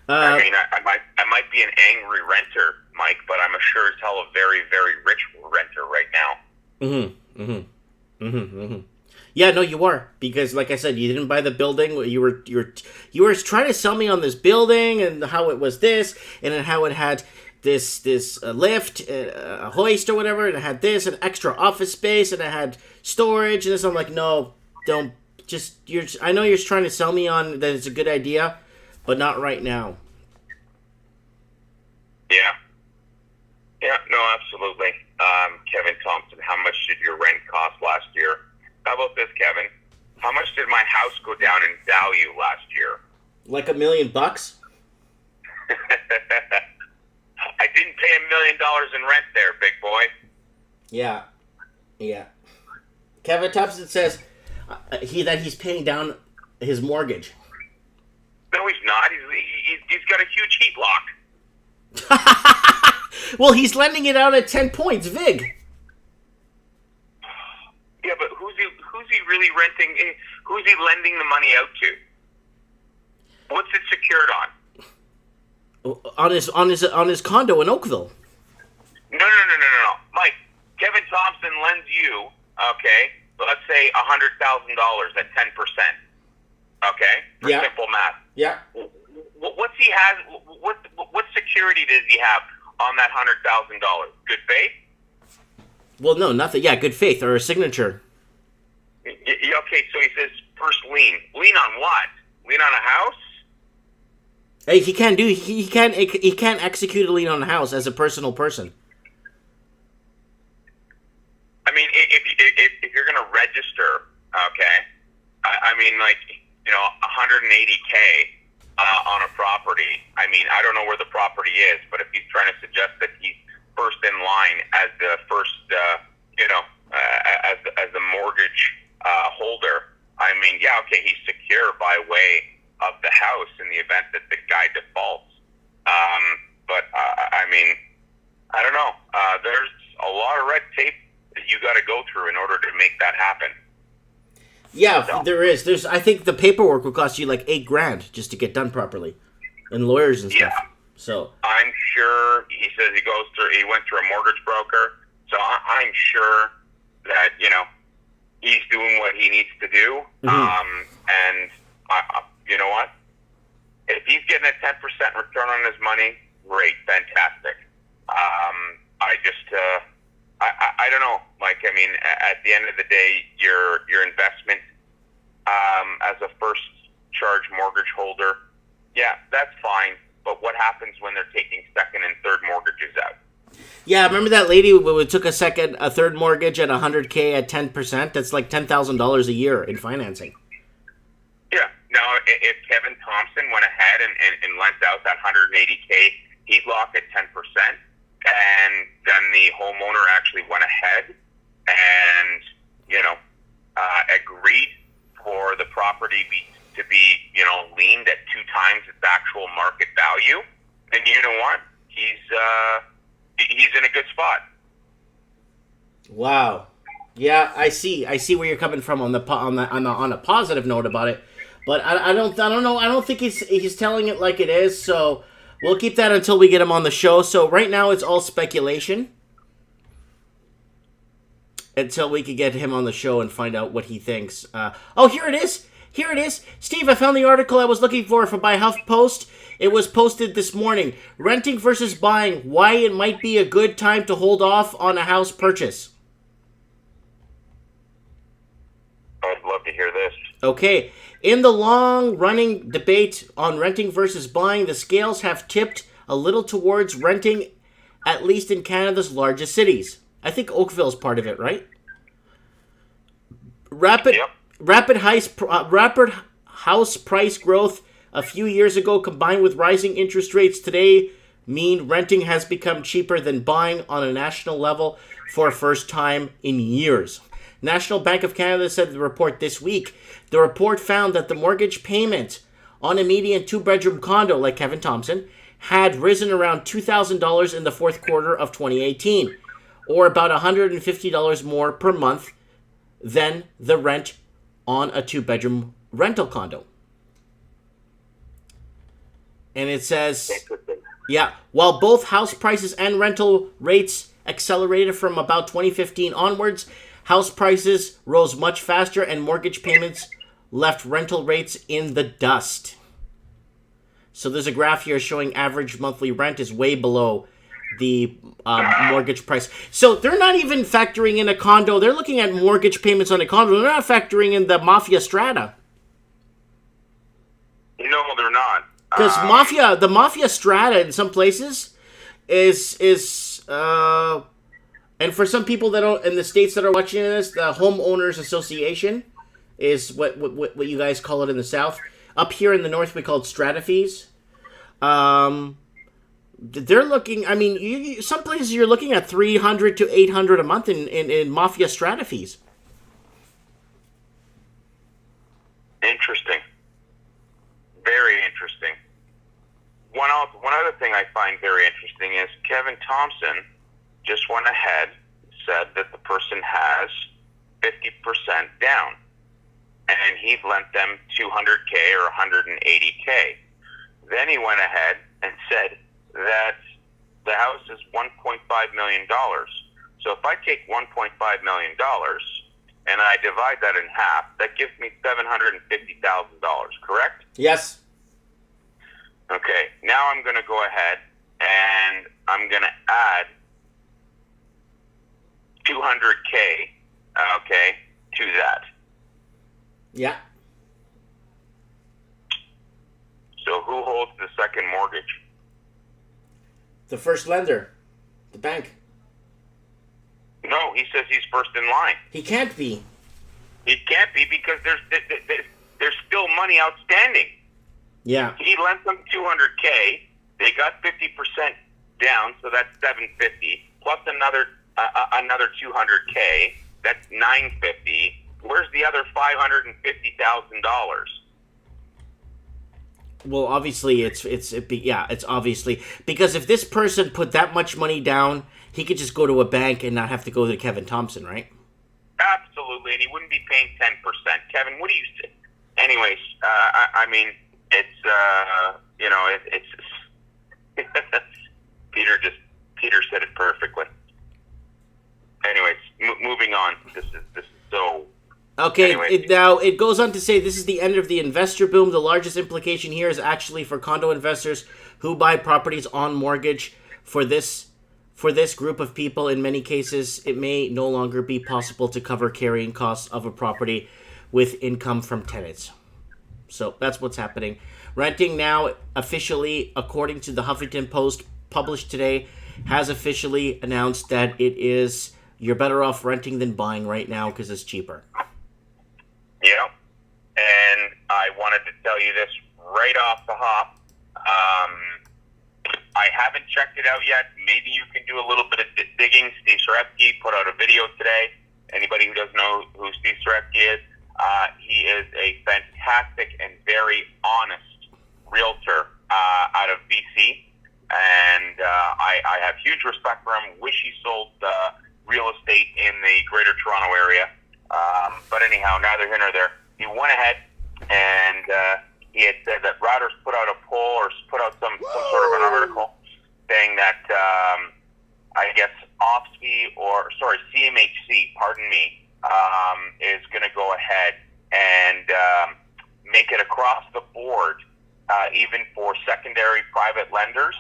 I mean, I might be an angry renter, Mike, but I'm sure as hell a very, very rich renter right now.
Yeah, no, you are, because like I said, you didn't buy the building. You were trying to sell me on this building and how it was this, and then how it had this lift, a hoist or whatever, and it had this, an extra office space, and it had storage, and this. I'm like, no, don't. I know you're trying to sell me on that it's a good idea, but not right now.
Yeah, no, absolutely. Kevin Thompson, how much did your rent cost last year? How about this, Kevin? How much did my house go down in value last year?
Like $1 million?
I didn't pay $1 million in rent there, big boy.
Yeah. Kevin Thompson says he's paying down his mortgage.
No, he's not. He's got a huge heat lock.
Well, he's lending it out at 10 points, Vig.
Yeah, but who's he really renting? Who's he lending the money out to? What's it secured on?
On his condo in Oakville.
No. Mike, Kevin Thompson lends you, okay, let's say $100,000 at 10%. Okay? For simple math.
Yeah.
What security does he have on that $100,000? Good faith?
Well, no, nothing. Yeah, good faith or a signature.
Okay, so he says first lien. Lien on what? Lien on a house?
Hey, he can't execute a lien on a house as a personal person.
I mean, if you're going to register, okay, I mean, like, 180K on a property. I mean, I don't know where the property is, but if he's trying to suggest that he's first in line as the first, as the mortgage holder, I mean, yeah, okay, he's secure by way of the house in the event that the guy defaults. But I mean, I don't know. There's a lot of red tape that you got to go through in order to make that happen.
Yeah, so. There is. I think the paperwork will cost you like $8,000 just to get done properly, and lawyers and stuff.
Yeah.
So
I'm sure he says he went through a mortgage broker. So I'm sure that he's doing what he needs to do. And you know what? If he's getting a 10% return on his money, great, fantastic. I don't know. Like, I mean, at the end of the day, your investment as a first charge mortgage holder, yeah, that's fine. but what happens when they're taking second and third mortgages out?
Yeah, remember that lady who took a third mortgage at $100K at 10%? That's like $10,000 a year in financing.
Yeah. Now, if Kevin Thompson went ahead and lent out that $180K, he'd lock at 10%, and then the homeowner actually went ahead and, agreed for the property to be, leaned at 2 times its actual market value, then you know what? He's in a good spot.
Wow. Yeah, I see where you're coming from on a positive note about it, but I don't know. I don't think he's telling it like it is. So we'll keep that until we get him on the show. So right now it's all speculation until we could get him on the show and find out what he thinks. Here it is. Here it is. Steve, I found the article I was looking for by HuffPost. It was posted this morning. Renting versus buying. Why it might be a good time to hold off on a house purchase.
I'd love to hear this.
Okay. In the long-running debate on renting versus buying, the scales have tipped a little towards renting, at least in Canada's largest cities. I think Oakville's part of it, right? Rapid house price growth a few years ago, combined with rising interest rates today, mean renting has become cheaper than buying on a national level for a first time in years. National Bank of Canada said in the report this week. The report found that the mortgage payment on a median 2-bedroom condo like Kevin Thompson had risen around $2,000 in the fourth quarter of 2018, or about $150 more per month than the rent on a 2-bedroom rental condo. And it says, while both house prices and rental rates accelerated from about 2015 onwards, house prices rose much faster and mortgage payments left rental rates in the dust. So there's a graph here showing average monthly rent is way below the mortgage price. So they're not even factoring in a condo. They're looking at mortgage payments on a condo. They're not factoring in the mafia strata.
No, they're not.
Because the mafia strata in some places is and for some people that don't in the states that are watching this, the homeowners association is what you guys call it in the South. Up here in the North, we call it strata fees. They're looking. I mean, some places you're looking at $300 to $800 a month in mafia strata fees.
Interesting. Very interesting. One other thing I find very interesting is Kevin Thompson just went ahead and said that the person has 50% down, and he lent them $200K or $180K. Then he went ahead and said that the house is $1.5 million. So if I take $1.5 million and I divide that in half, that gives me $750,000, correct?
Yes.
Okay, now I'm going to go ahead and I'm going to add $200K, to that.
Yeah.
So who holds the second mortgage?
The first lender, the bank.
No, he says he's first in line.
He can't be.
He can't be because there's still money outstanding.
Yeah.
He lent them $200K. They got 50% down, so that's $750 plus another $200K. That's $950. Where's the other $550,000?
Well, obviously, it's obviously because if this person put that much money down, he could just go to a bank and not have to go to Kevin Thompson, right?
Absolutely, and he wouldn't be paying 10%. Kevin, what do you say? Anyways, I mean, it's Peter said it perfectly. Anyways, moving on. This is so.
Okay,
anyway.
Now it goes on to say this is the end of the investor boom. The largest implication here is actually for condo investors who buy properties on mortgage. For this group of people, in many cases, it may no longer be possible to cover carrying costs of a property with income from tenants. So that's what's happening. Renting now officially, according to the Huffington Post published today, has officially announced that you're better off renting than buying right now because it's cheaper.
Yeah. And I wanted to tell you this right off the hop. I haven't checked it out yet. Maybe you can do a little bit of digging. Steve Saretsky put out a video today. Anybody who doesn't know who Steve Saretsky is, he is a fantastic and very honest realtor out of BC. And I have huge respect for him. Wish he sold real estate in the Greater Toronto area. But anyhow, neither here nor there. He went ahead and he had said that Reuters put out a poll or put out some sort of an article saying that I guess CMHC, pardon me, is going to go ahead and make it across the board, even for secondary private lenders,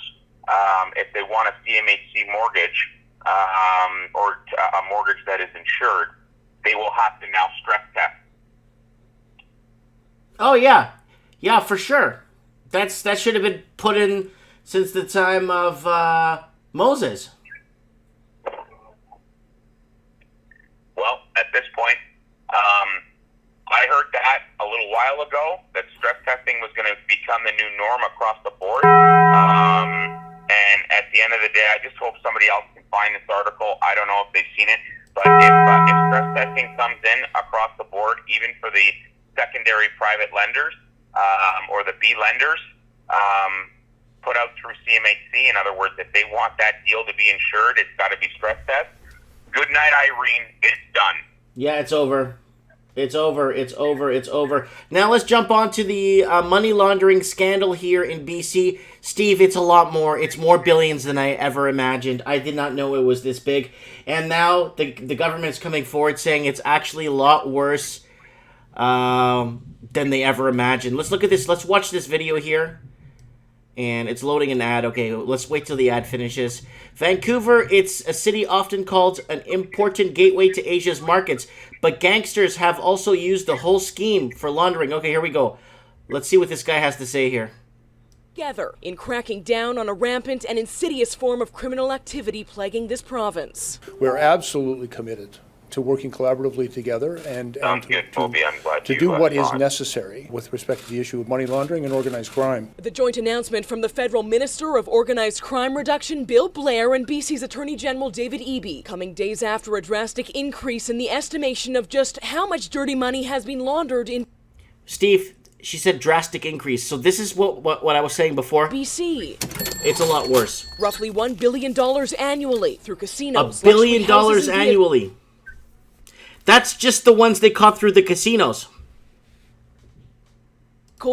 if they want a CMHC mortgage or a mortgage that is insured, they will have to now stress test.
Oh yeah, yeah, for sure. That should have been put in since the time of Moses.
Well, at this point, I heard that a little while ago, that stress testing was going to become the new norm across the board. And at the end of the day, I just hope somebody else can find this article. I don't know if they've seen it, but if stress testing comes in across the board, even for the secondary private lenders or the B lenders, put out through CMHC, in other words, if they want that deal to be insured, it's got to be stress test. Good night, Irene. It's done.
Yeah, it's over. It's over. It's over. It's over. Now let's jump on to the money laundering scandal here in BC. Steve, it's a lot more. It's more billions than I ever imagined. I did not know it was this big. And now the government's coming forward saying it's actually a lot worse than they ever imagined. Let's look at this. Let's watch this video here. And it's loading an ad. Okay, let's wait till the ad finishes. Vancouver, it's a city often called an important gateway to Asia's markets, but gangsters have also used the whole scheme for laundering. Okay, here we go. Let's see what this guy has to say here.
Together in cracking down on a rampant and insidious form of criminal activity plaguing this province.
We're absolutely committed to working collaboratively together and to do what is necessary with respect to the issue of money laundering and organized crime.
The joint announcement from the Federal Minister of Organized Crime Reduction, Bill Blair, and BC's Attorney General David Eby, coming days after a drastic increase in the estimation of just how much dirty money has been laundered in...
Steve, she said drastic increase. So this is what I was saying before.
BC.
It's a lot worse.
Roughly $1 billion annually through casinos.
$1 billion annually. That's just the ones they caught through the casinos.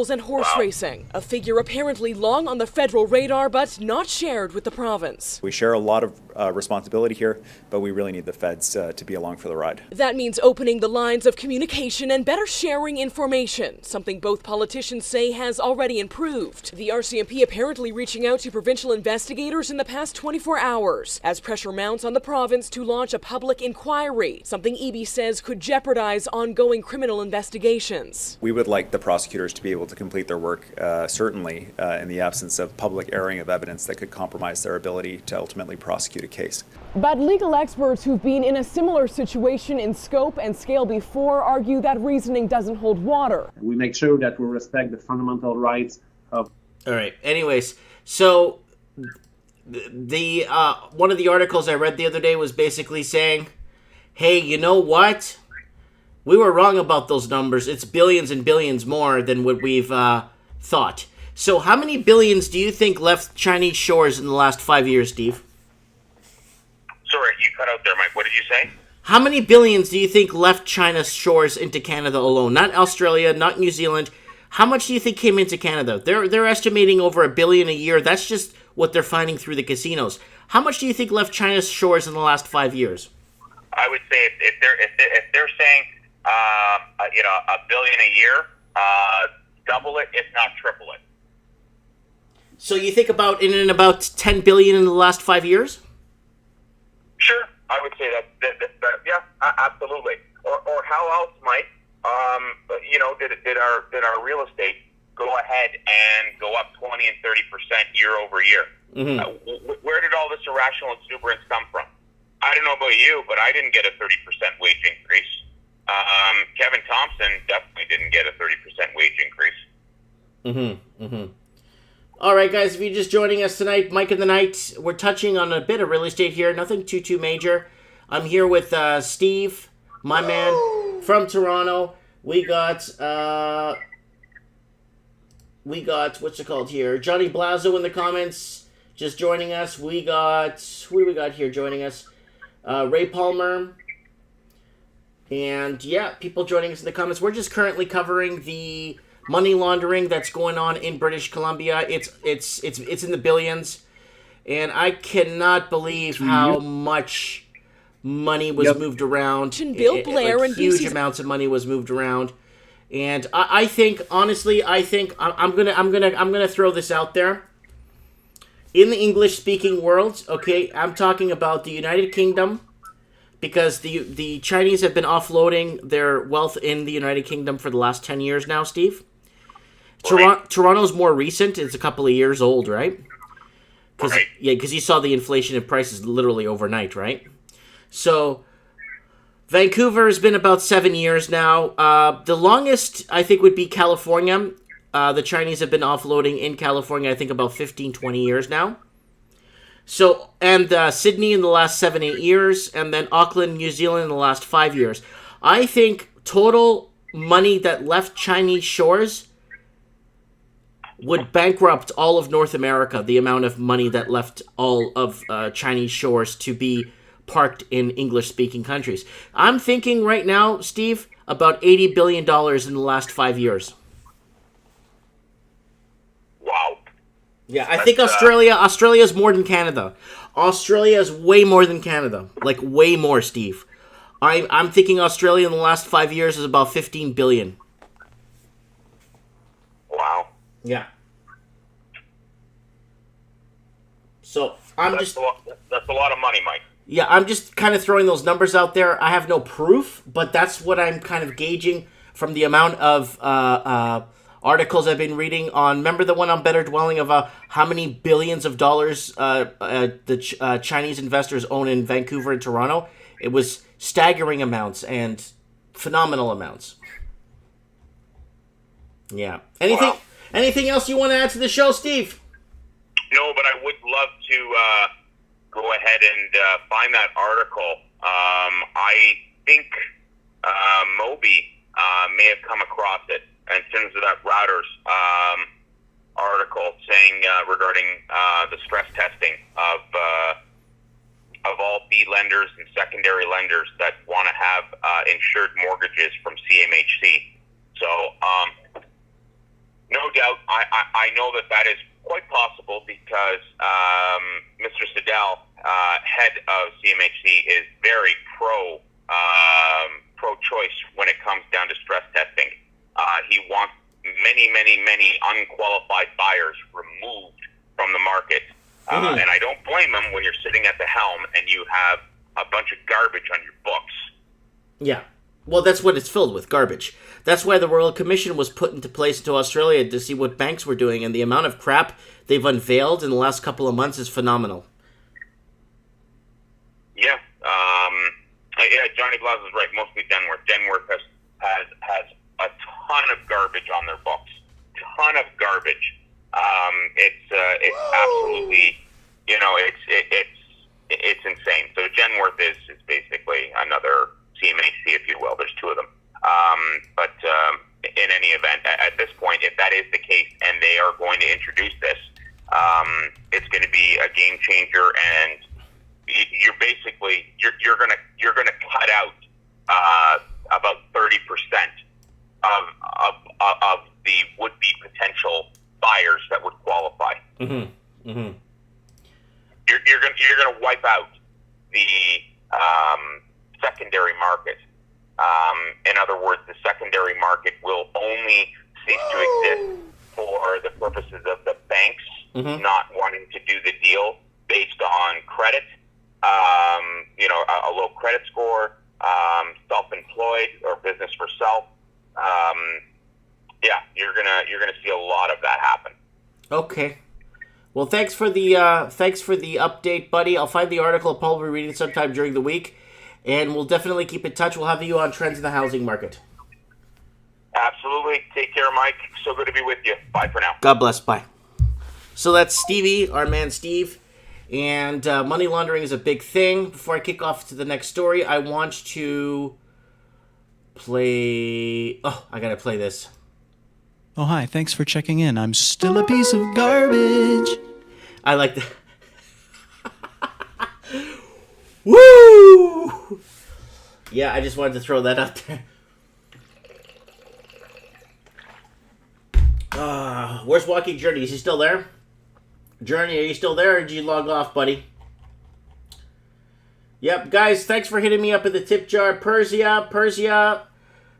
And horse racing, a figure apparently long on the federal radar but not shared with the province.
We share a lot of responsibility here, but we really need the feds to be along for the ride.
That means opening the lines of communication and better sharing information, something both politicians say has already improved. The RCMP apparently reaching out to provincial investigators in the past 24 hours as pressure mounts on the province to launch a public inquiry, something Eby says could jeopardize ongoing criminal investigations.
We would like the prosecutors to be able to complete their work, certainly in the absence of public airing of evidence that could compromise their ability to ultimately prosecute a case.
But legal experts who've been in a similar situation in scope and scale before argue that reasoning doesn't hold water.
We make sure that we respect the fundamental rights of...
All right. Anyways, so the one of the articles I read the other day was basically saying, hey, you know what? We were wrong about those numbers. It's billions and billions more than what we've thought. So how many billions do you think left Chinese shores in the last 5 years, Steve?
Sorry, you cut out there, Mike. What did you say?
How many billions do you think left China's shores into Canada alone? Not Australia, not New Zealand. How much do you think came into Canada? They're estimating over $1 billion a year. That's just what they're finding through the casinos. How much do you think left China's shores in the last 5 years?
I would say if they're saying $1 billion a year, double it, if not triple it.
So you think about $10 billion in the last 5 years?
Sure, I would say that yeah, absolutely. Or how else, Mike? Did our real estate go ahead and go up 20 and 30% year over year. Where did all this irrational exuberance come from? I don't know about you, but I didn't get a 30% wage increase. Kevin Thompson definitely didn't get a 30% wage increase.
All right, guys, if you're just joining us tonight, Mike in the Night, we're touching on a bit of real estate here, nothing too major. I'm here with Steve, my man from Toronto. We got what's it called here? Johnny Blazo in the comments, just joining us. Who do we got here joining us? Ray Palmer. And yeah, people joining us in the comments. We're just currently covering the money laundering that's going on in British Columbia. It's in the billions, and I cannot believe how much money was moved around.
Bill Blair and
huge amounts of money was moved around, and I think honestly, I'm gonna throw this out there. In the English-speaking world, okay, I'm talking about the United Kingdom, because the Chinese have been offloading their wealth in the United Kingdom for the last 10 years now, Steve. Toronto's more recent. It's a couple of years old, right? Because you saw the inflation in prices literally overnight, right? So Vancouver has been about 7 years now. The longest, I think, would be California. The Chinese have been offloading in California, I think, about 15, 20 years now. So, and Sydney in the last 7-8 years, and then Auckland, New Zealand in the last 5 years. I think total money that left Chinese shores would bankrupt all of North America, the amount of money that left all of Chinese shores to be parked in English-speaking countries. I'm thinking right now, Steve, about $80 billion in the last 5 years.
Wow.
Yeah, I think Australia's more than Canada. Australia is way more than Canada. Like, way more, Steve. I'm thinking Australia in the last 5 years is about $15 billion.
Wow.
Yeah. So,
that's a lot of money, Mike.
Yeah, I'm just kind of throwing those numbers out there. I have no proof, but that's what I'm kind of gauging from the amount of articles I've been reading on. Remember the one on Better Dwelling of how many billions of dollars the Chinese investors own in Vancouver and Toronto? It was staggering amounts and phenomenal amounts. Yeah. Anything else you want to add to the show, Steve?
No, but I would love to go ahead and find that article. I think Moby may have come across it in terms of that Reuters article saying regarding the stress testing of all B lenders and secondary lenders that want to have insured mortgages from CMHC. So no doubt, I know that is quite possible because Mr. Siddell, head of CMHC, is very pro-choice when it comes down to stress testing. He wants many unqualified buyers removed from the market. And I don't blame him when you're sitting at the helm and you have a bunch of garbage on your books.
Yeah. Well, that's what it's filled with, garbage. That's why the Royal Commission was put into place to Australia to see what banks were doing, and the amount of crap they've unveiled in the last couple of months is phenomenal.
Yeah. Johnny Blaze is right, mostly Denworth. Denworth has a ton of garbage on their books. Ton of garbage. It's absolutely, it's insane. So Genworth is basically another CMHC, if you will. There's two of them. But in any event, at this point, if that is the case and they are going to introduce this, it's going to be a game changer, and you're basically you're going to cut out about 30% of the would-be potential buyers that would qualify. You're going to wipe out the secondary market. In other words, the secondary market will only cease to exist for the purposes of the banks not wanting to do the deal based on credit, a low credit score, self-employed or business for self. You're gonna see a
Okay. Well, thanks for the update, buddy. I'll find the article. I'll probably read it sometime during the week, and we'll definitely keep in touch. We'll have you on trends in the housing market.
Absolutely. Take care, Mike. So good to be with you. Bye for now.
God bless. Bye. So that's Stevie, our man Steve, and money laundering is a big thing. Before I kick off to the next story, I want to play. Oh, I gotta play this.
Oh, hi. Thanks for checking in. I'm still a piece of garbage.
I like that. Woo! Yeah, I just wanted to throw that out there. Where's Walking Journey? Is he still there? Journey, are you still there, or did you log off, buddy? Yep, guys, thanks for hitting me up in the tip jar. Persia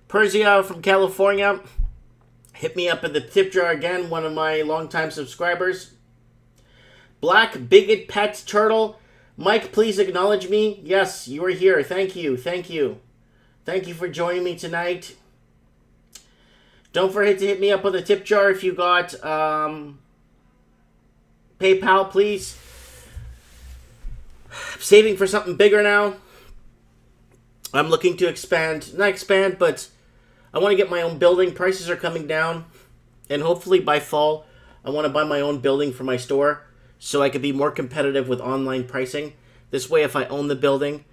from California. Hit me up in the tip jar again, one of my longtime subscribers. Black Bigot Pet Turtle. Mike, please acknowledge me. Yes, you are here. Thank you. Thank you. Thank you for joining me tonight. Don't forget to hit me up on the tip jar if you got PayPal, please. I'm saving for something bigger now. I'm looking to expand. Not expand, but I want to get my own building. Prices are coming down. And hopefully by fall, I want to buy my own building for my store so I could be more competitive with online pricing. This way, if I own the building,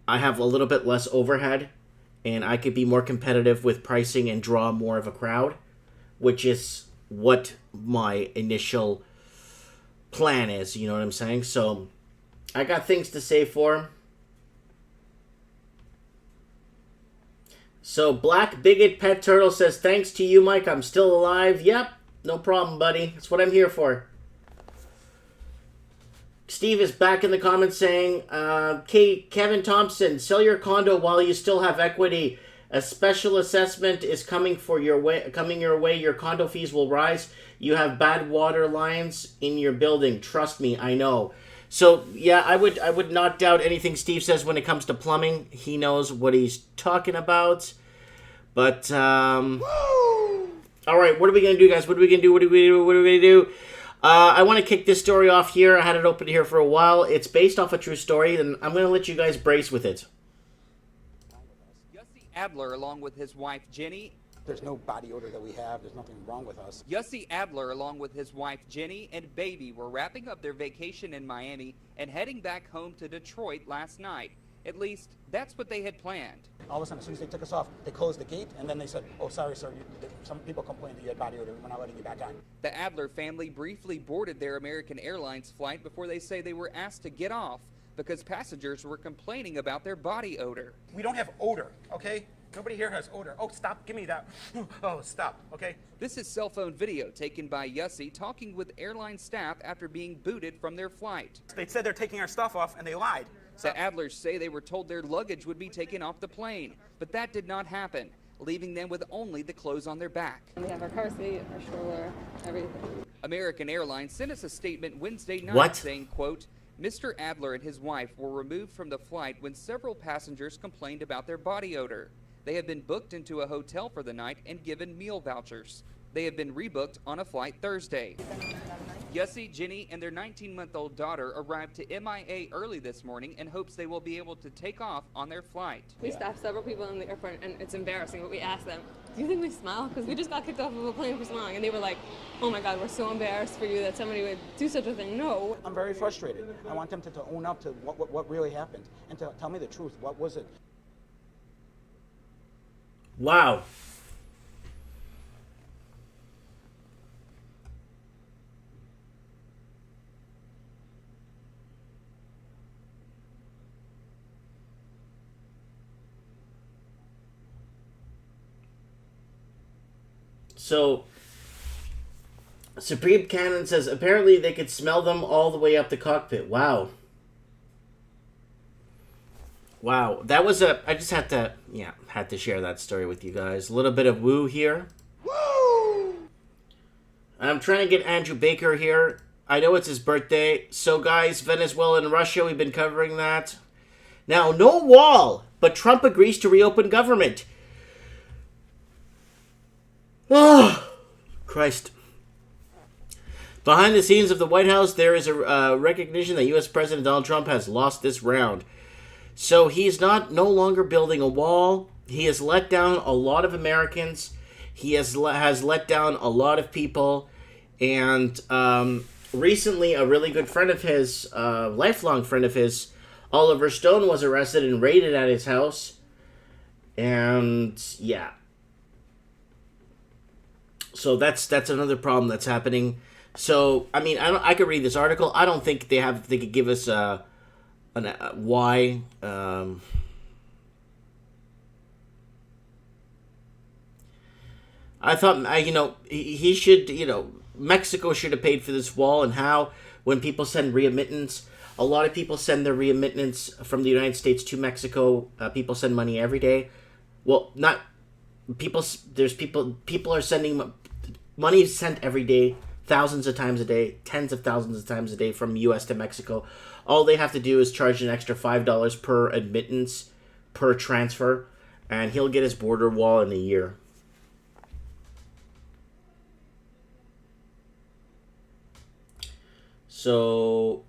I have a little bit less overhead and I could be more competitive with pricing and draw more of a crowd, which is what my initial plan is, you know what I'm saying? So I got things to save for. So Black Bigot Pet Turtle says, thanks to you, Mike, I'm still alive. Yep, no problem, buddy. That's what I'm here for. Steve is back in the comments saying, Kevin Thompson, sell your condo while you still have equity. A special assessment is coming your way. Your condo fees will rise. You have bad water lines in your building. Trust me, I know. So yeah, I would not doubt anything Steve says when it comes to plumbing. He knows what he's talking about. But all right, what are we gonna do, guys? What are we gonna do? I want to kick this story off here. I had it open here for a while. It's based off a true story, and I'm going to let you guys brace with it.
Yussi Adler, along with his wife Jenny.
There's no body odor that we have. There's nothing wrong with us.
Yussi Adler, along with his wife Jenny and baby, were wrapping up their vacation in Miami and heading back home to Detroit last night. At least, that's what they had planned.
All of a sudden, as soon as they took us off, they closed the gate, and then they said, oh, sorry, sir, some people complained that you had body odor. We're not letting you back on.
The Adler family briefly boarded their American Airlines flight before they say they were asked to get off because passengers were complaining about their body odor.
We don't have odor, okay? Nobody here has odor. Oh, stop, give me that. Oh, stop, okay?
This is cell phone video taken by Yussi talking with airline staff after being booted from their flight.
They said they're taking our stuff off, and they lied.
The Adlers say they were told their luggage would be taken off the plane, but that did not happen, leaving them with only the clothes on their back.
We have our car seat, our stroller, everything.
American Airlines sent us a statement Wednesday night saying, quote, Mr. Adler and his wife were removed from the flight when several passengers complained about their body odor. They have been booked into a hotel for the night and given meal vouchers. They have been rebooked on a flight Thursday. Yussi, Jenny, and their 19-month-old daughter arrived to MIA early this morning in hopes they will be able to take off on their flight.
We staffed several people in the airport, and it's embarrassing, but we asked them, do you think we smile? Because we just got kicked off of a plane for smiling, and they were like, oh my God, we're so embarrassed for you that somebody would do such a thing. No.
I'm very frustrated. I want them to own up to what really happened and to tell me the truth. What was it?
Wow. So, Supreme Canon says, apparently they could smell them all the way up the cockpit. Wow. Wow. That was I just had to share that story with you guys. A little bit of woo here. Woo! I'm trying to get Andrew Baker here. I know it's his birthday. So, guys, Venezuela and Russia, we've been covering that. Now, no wall, but Trump agrees to reopen government. Oh, Christ. Behind the scenes of the White House, there is a recognition that U.S. President Donald Trump has lost this round. So he's no longer building a wall. He has let down a lot of Americans. He has let down a lot of people. And recently, a really good friend of his, lifelong friend of his, Oliver Stone, was arrested and raided at his house. And yeah. So that's another problem that's happening. So I mean, I could read this article. I don't think they could give us why. I thought he should, Mexico should have paid for this wall, and how when people send remittance, a lot of people send their remittance from the United States to Mexico. People send money every day. Well, not people. There's people are sending money sent every day, thousands of times a day, tens of thousands of times a day from U.S. to Mexico. All they have to do is charge an extra $5 per admittance, per transfer, and he'll get his border wall in a year. So,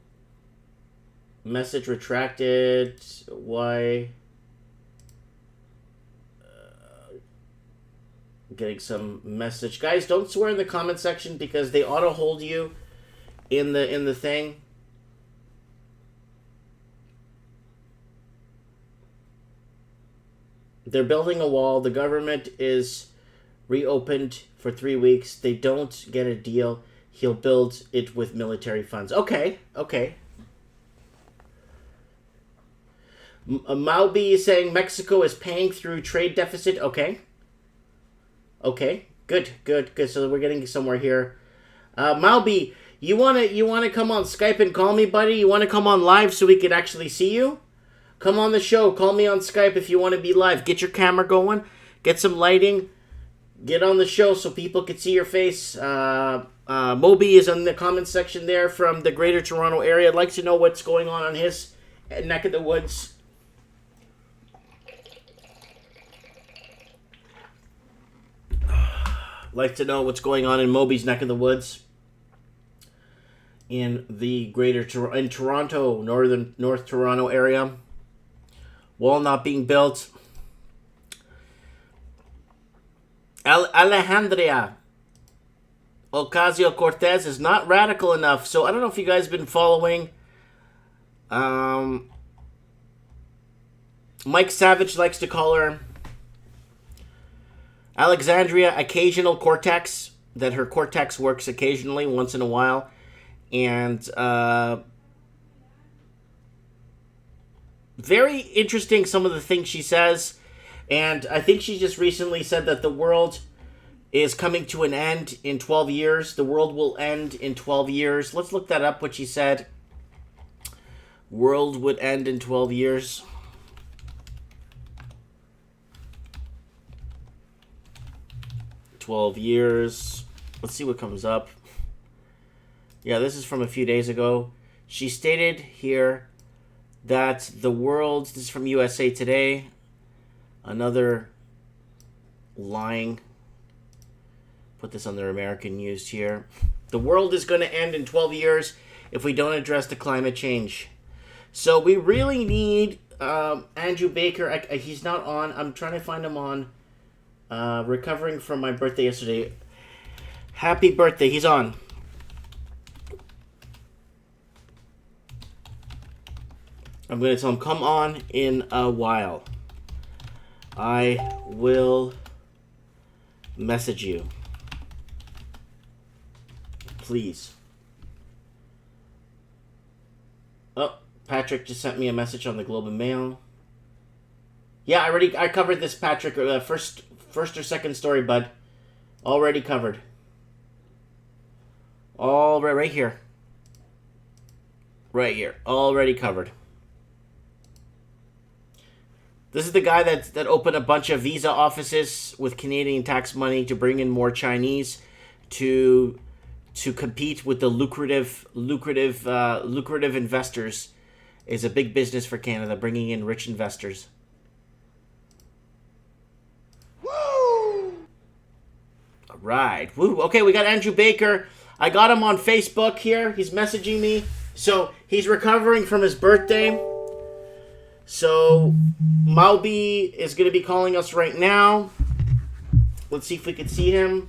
message retracted. Why? Getting some message. Guys, don't swear in the comment section because they auto hold you in the thing. They're building a wall. The government is reopened for 3 weeks. They don't get a deal. He'll build it with military funds. Okay. Malby is saying Mexico is paying through trade deficit. Okay, good. So we're getting somewhere here. Malby, you wanna come on Skype and call me, buddy? You wanna come on live so we could actually see you? Come on the show. Call me on Skype if you want to be live. Get your camera going. Get some lighting. Get on the show so people can see your face. Moby is in the comment section there from the Greater Toronto area. I'd like to know what's going on his neck of the woods. Like to know what's going on in Moby's neck of the woods. In the in Toronto, North Toronto area. Wall not being built. Alejandria Ocasio-Cortez is not radical enough. So I don't know if you guys have been following. Mike Savage likes to call her Alexandria Occasional Cortex. That her cortex works occasionally, once in a while. And very interesting some of the things she says. And I think she just recently said that the world is coming to an end in 12 years. The world will end in 12 years. Let's look that up, what she said. World would end in 12 years. $12 Let's see what comes up. Yeah, this is from a few days ago. She stated here that the world, this is from USA Today, another lying, put this on their American news here. The world is going to end in 12 years if we don't address the climate change. So we really need Andrew Baker. He's not on. I'm trying to find him on. Recovering from my birthday yesterday. Happy birthday. He's on. I'm going to tell him, come on in a while. I will message you. Please. Oh, Patrick just sent me a message on the Globe and Mail. Yeah, I covered this, Patrick. First or second story, bud. Already covered. All right here. Right here. Already covered. This is the guy that opened a bunch of visa offices with Canadian tax money to bring in more Chinese to compete with the lucrative investors. Is a big business for Canada, bringing in rich investors. Woo! All right. Woo. Okay, we got Andrew Baker. I got him on Facebook here. He's messaging me. So he's recovering from his birthday. So Malby is going to be calling us right now. Let's see if we can see him.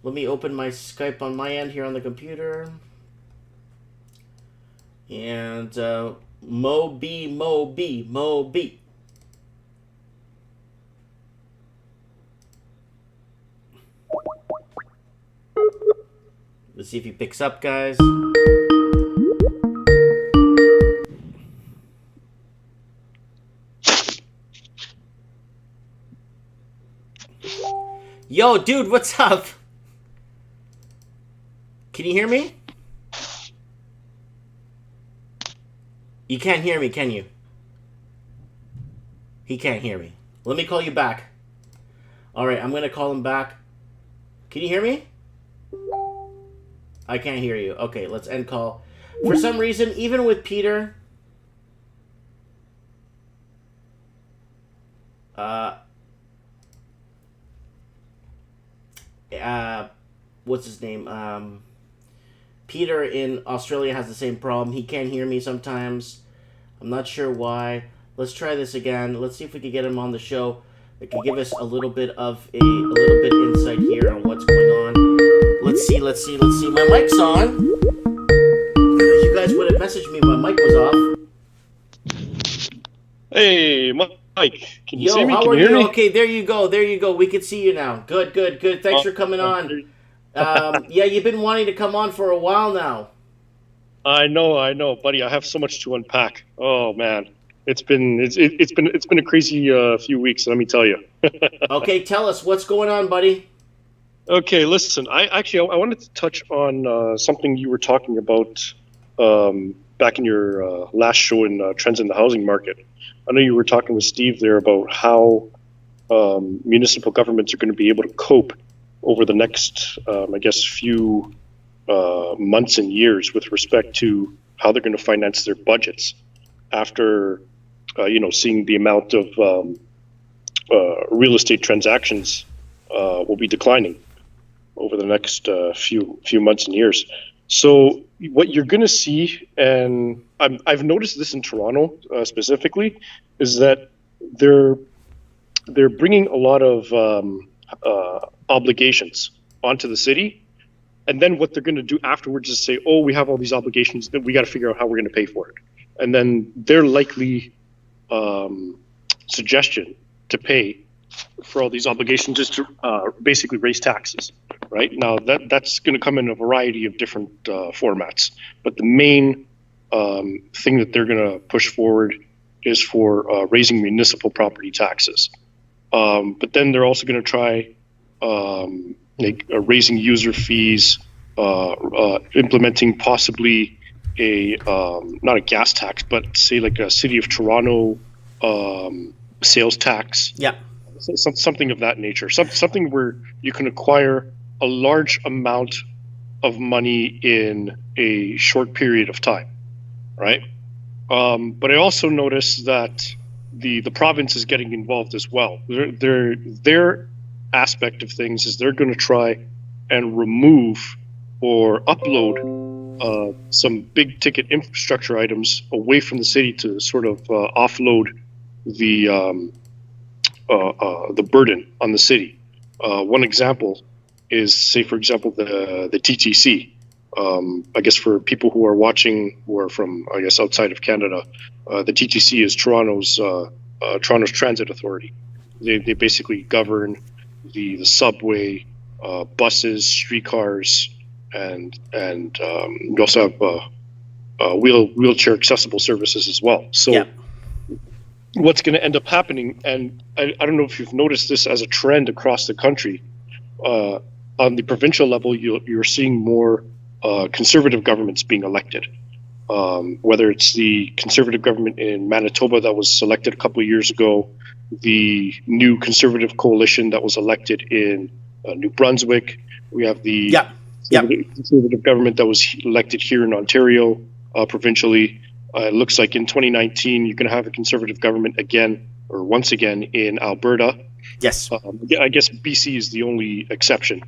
Let me open my Skype on my end here on the computer. And Moby. Let's see if he picks up, guys. Yo, dude, what's up? Can you hear me? You can't hear me, can you? He can't hear me. Let me call you back. Alright, I'm gonna call him back. Can you hear me? I can't hear you. Okay, let's end call. For some reason, even with Peter... what's his name? Peter in Australia has the same problem. He can't hear me sometimes. I'm not sure why. Let's try this again. Let's see if we can get him on the show. It can give us a little bit of insight here on what's going on. Let's see. My mic's on. You guys would have messaged me. My mic was off.
Hey, Mike. Can you see me?
How
Can
are
you hear me?
Okay, there you go. We can see you now. Good. Thanks for coming on. Yeah, you've been wanting to come on for a while now.
I know, buddy. I have so much to unpack. Oh man, it's been a crazy few weeks. Let me tell you.
Okay, tell us what's going on, buddy.
Okay, listen. I wanted to touch on something you were talking about back in your last show in Trends in the Housing Market. I know you were talking with Steve there about how municipal governments are going to be able to cope over the next, few months and years with respect to how they're going to finance their budgets after, seeing the amount of real estate transactions will be declining over the next few months and years. So what you're going to see, and I've noticed this in Toronto specifically, is that they're bringing a lot of obligations onto the city, and then what they're going to do afterwards is say, oh, we have all these obligations, then we got to figure out how we're going to pay for it. And then their likely suggestion to pay for all these obligations is to basically raise taxes. Right now, that's going to come in a variety of different formats, but the main thing that they're going to push forward is for raising municipal property taxes. But then they're also going to try raising user fees, implementing possibly a not a gas tax, but say like a City of Toronto sales tax.
Yeah,
something of that nature. Something where you can acquire a large amount of money in a short period of time, right? But I also noticed that the province is getting involved as well. Their aspect of things is they're going to try and remove or upload some big ticket infrastructure items away from the city to sort of offload the burden on the city. One example is, say, for example, the TTC. I guess for people who are watching who are from, I guess, outside of Canada, the TTC is Toronto's Transit Authority. They basically govern the subway, buses, streetcars, and we also have wheelchair accessible services as well. So. Yeah. What's going to end up happening, and I don't know if you've noticed this as a trend across the country, on the provincial level, you're seeing more conservative governments being elected. Whether it's the conservative government in Manitoba that was elected a couple of years ago, the new conservative coalition that was elected in New Brunswick, we have the conservative government that was elected here in Ontario provincially. It looks like in 2019, you're going to have a conservative government again, or once again, in Alberta.
Yes.
I guess BC is the only exception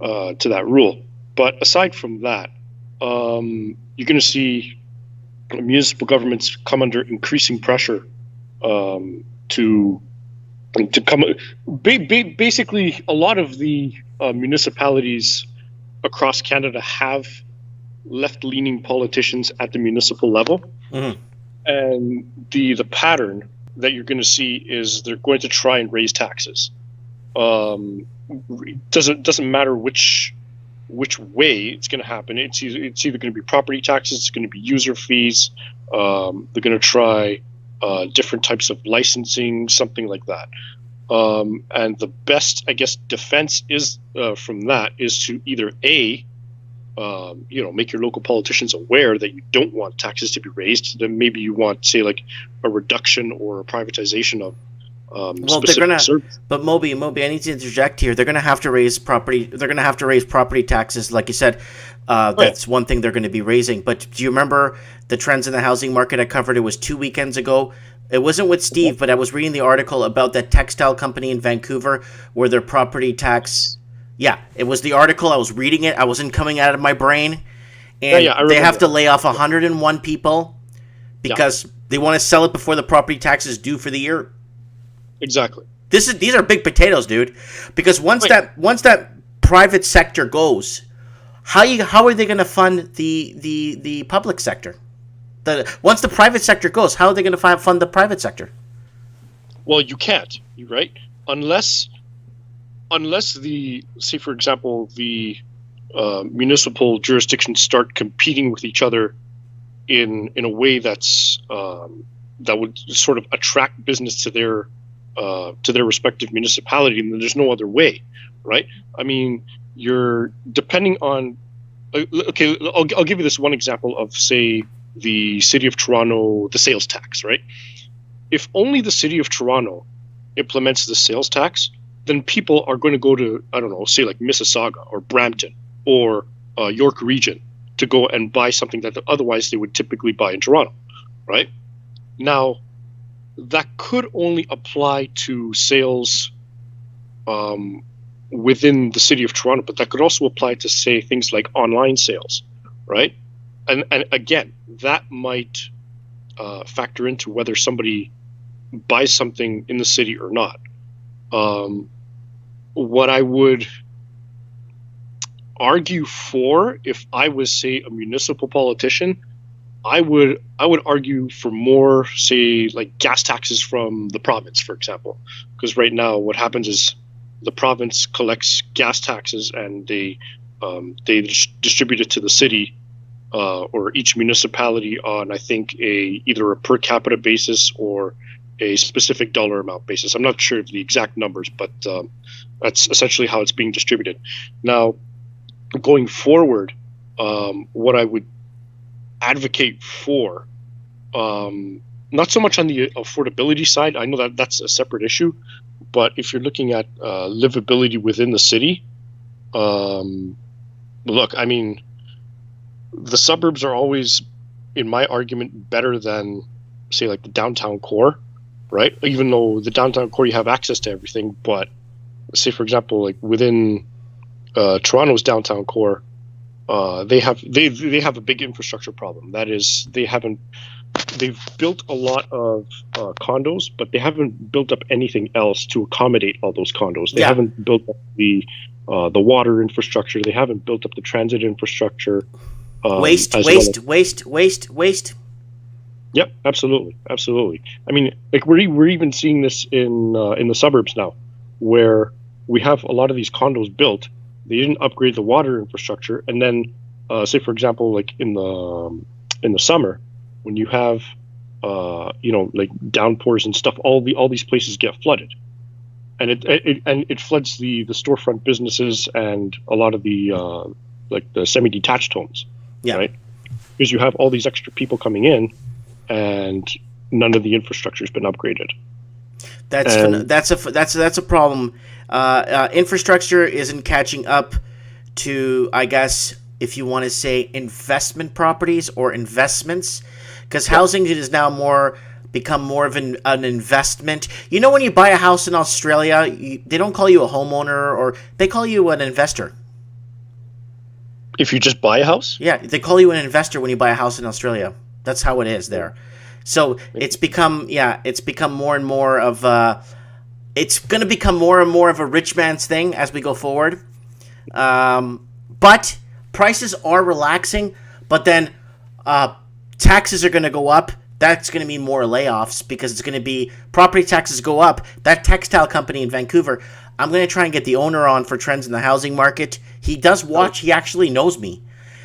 to that rule. But aside from that, you're going to see municipal governments come under increasing pressure to come. Basically, a lot of the municipalities across Canada have left-leaning politicians at the municipal level, and the pattern that you're going to see is they're going to try and raise taxes. Doesn't matter which way it's going to happen. It's either going to be property taxes, it's going to be user fees. They're going to try different types of licensing, something like that. And the best, I guess, defense is from that is to either make your local politicians aware that you don't want taxes to be raised. Then maybe you want, say, like a reduction or a privatization of specific services.
But Moby, I need to interject here. They're gonna have to raise property. They're gonna have to raise property taxes, like you said. That's one thing they're going to be raising. But do you remember the trends in the housing market? I covered it was 2 weekends ago. It wasn't with Steve, but I was reading the article about that textile company in Vancouver where their property tax. Yeah, it was the article. I was reading it. I wasn't coming out of my brain. And they have to lay off 101 people because they want to sell it before the property tax is due for the year.
Exactly.
These are big potatoes, dude. Because once that private sector goes, how are they going to fund the public sector? Once the private sector goes, how are they going to fund the private sector?
Well, you can't, right? Unless the, say for example, the municipal jurisdictions start competing with each other in a way that's that would sort of attract business to their respective municipality, and there's no other way, right? I mean, you're depending on. Okay, I'll give you this one example of, say, the City of Toronto, the sales tax, right? If only the City of Toronto implements the sales tax, then people are going to go to, I don't know, say like Mississauga or Brampton or York Region to go and buy something that otherwise they would typically buy in Toronto, right? Now, that could only apply to sales within the City of Toronto, but that could also apply to, say, things like online sales, right? And again, that might factor into whether somebody buys something in the city or not. What I would argue for, if I was, say, a municipal politician, I would argue for more, say, like gas taxes from the province, for example, because right now what happens is the province collects gas taxes and they distribute it to the city or each municipality on, I think, either a per capita basis or a specific dollar amount basis. I'm not sure of the exact numbers, but that's essentially how it's being distributed. Now, going forward, what I would advocate for, not so much on the affordability side, I know that that's a separate issue, but if you're looking at livability within the city, look, I mean, the suburbs are always, in my argument, better than, say, like the downtown core, right? Even though the downtown core, you have access to everything, but say, for example, like within Toronto's downtown core, they have a big infrastructure problem. That is, they've built a lot of condos, but they haven't built up anything else to accommodate all those condos. They haven't built up the water infrastructure. They haven't built up the transit infrastructure. Waste. Yep, absolutely. I mean, like we're even seeing this in the suburbs now, where we have a lot of these condos built. They didn't upgrade the water infrastructure, and then, say for example, like in the summer, when you have, like downpours and stuff, all these places get flooded, and it floods the storefront businesses and a lot of the like the semi-detached homes, right? Because you have all these extra people coming in, and none of the infrastructure has been upgraded. That's
a problem. Infrastructure isn't catching up to, I guess, if you want to say, investment properties or investments, because housing is now become more of an investment. You know, when you buy a house in Australia, they don't call you a homeowner, or they call you an investor.
If you just buy a house?
Yeah, they call you an investor when you buy a house in Australia. That's how it is there. So it's become more and more of it's going to become more and more of a rich man's thing as we go forward. But prices are relaxing, but then taxes are going to go up. That's going to mean more layoffs because it's going to be property taxes go up. That textile company in Vancouver, I'm going to try and get the owner on for trends in the housing market. He does watch. He actually knows me.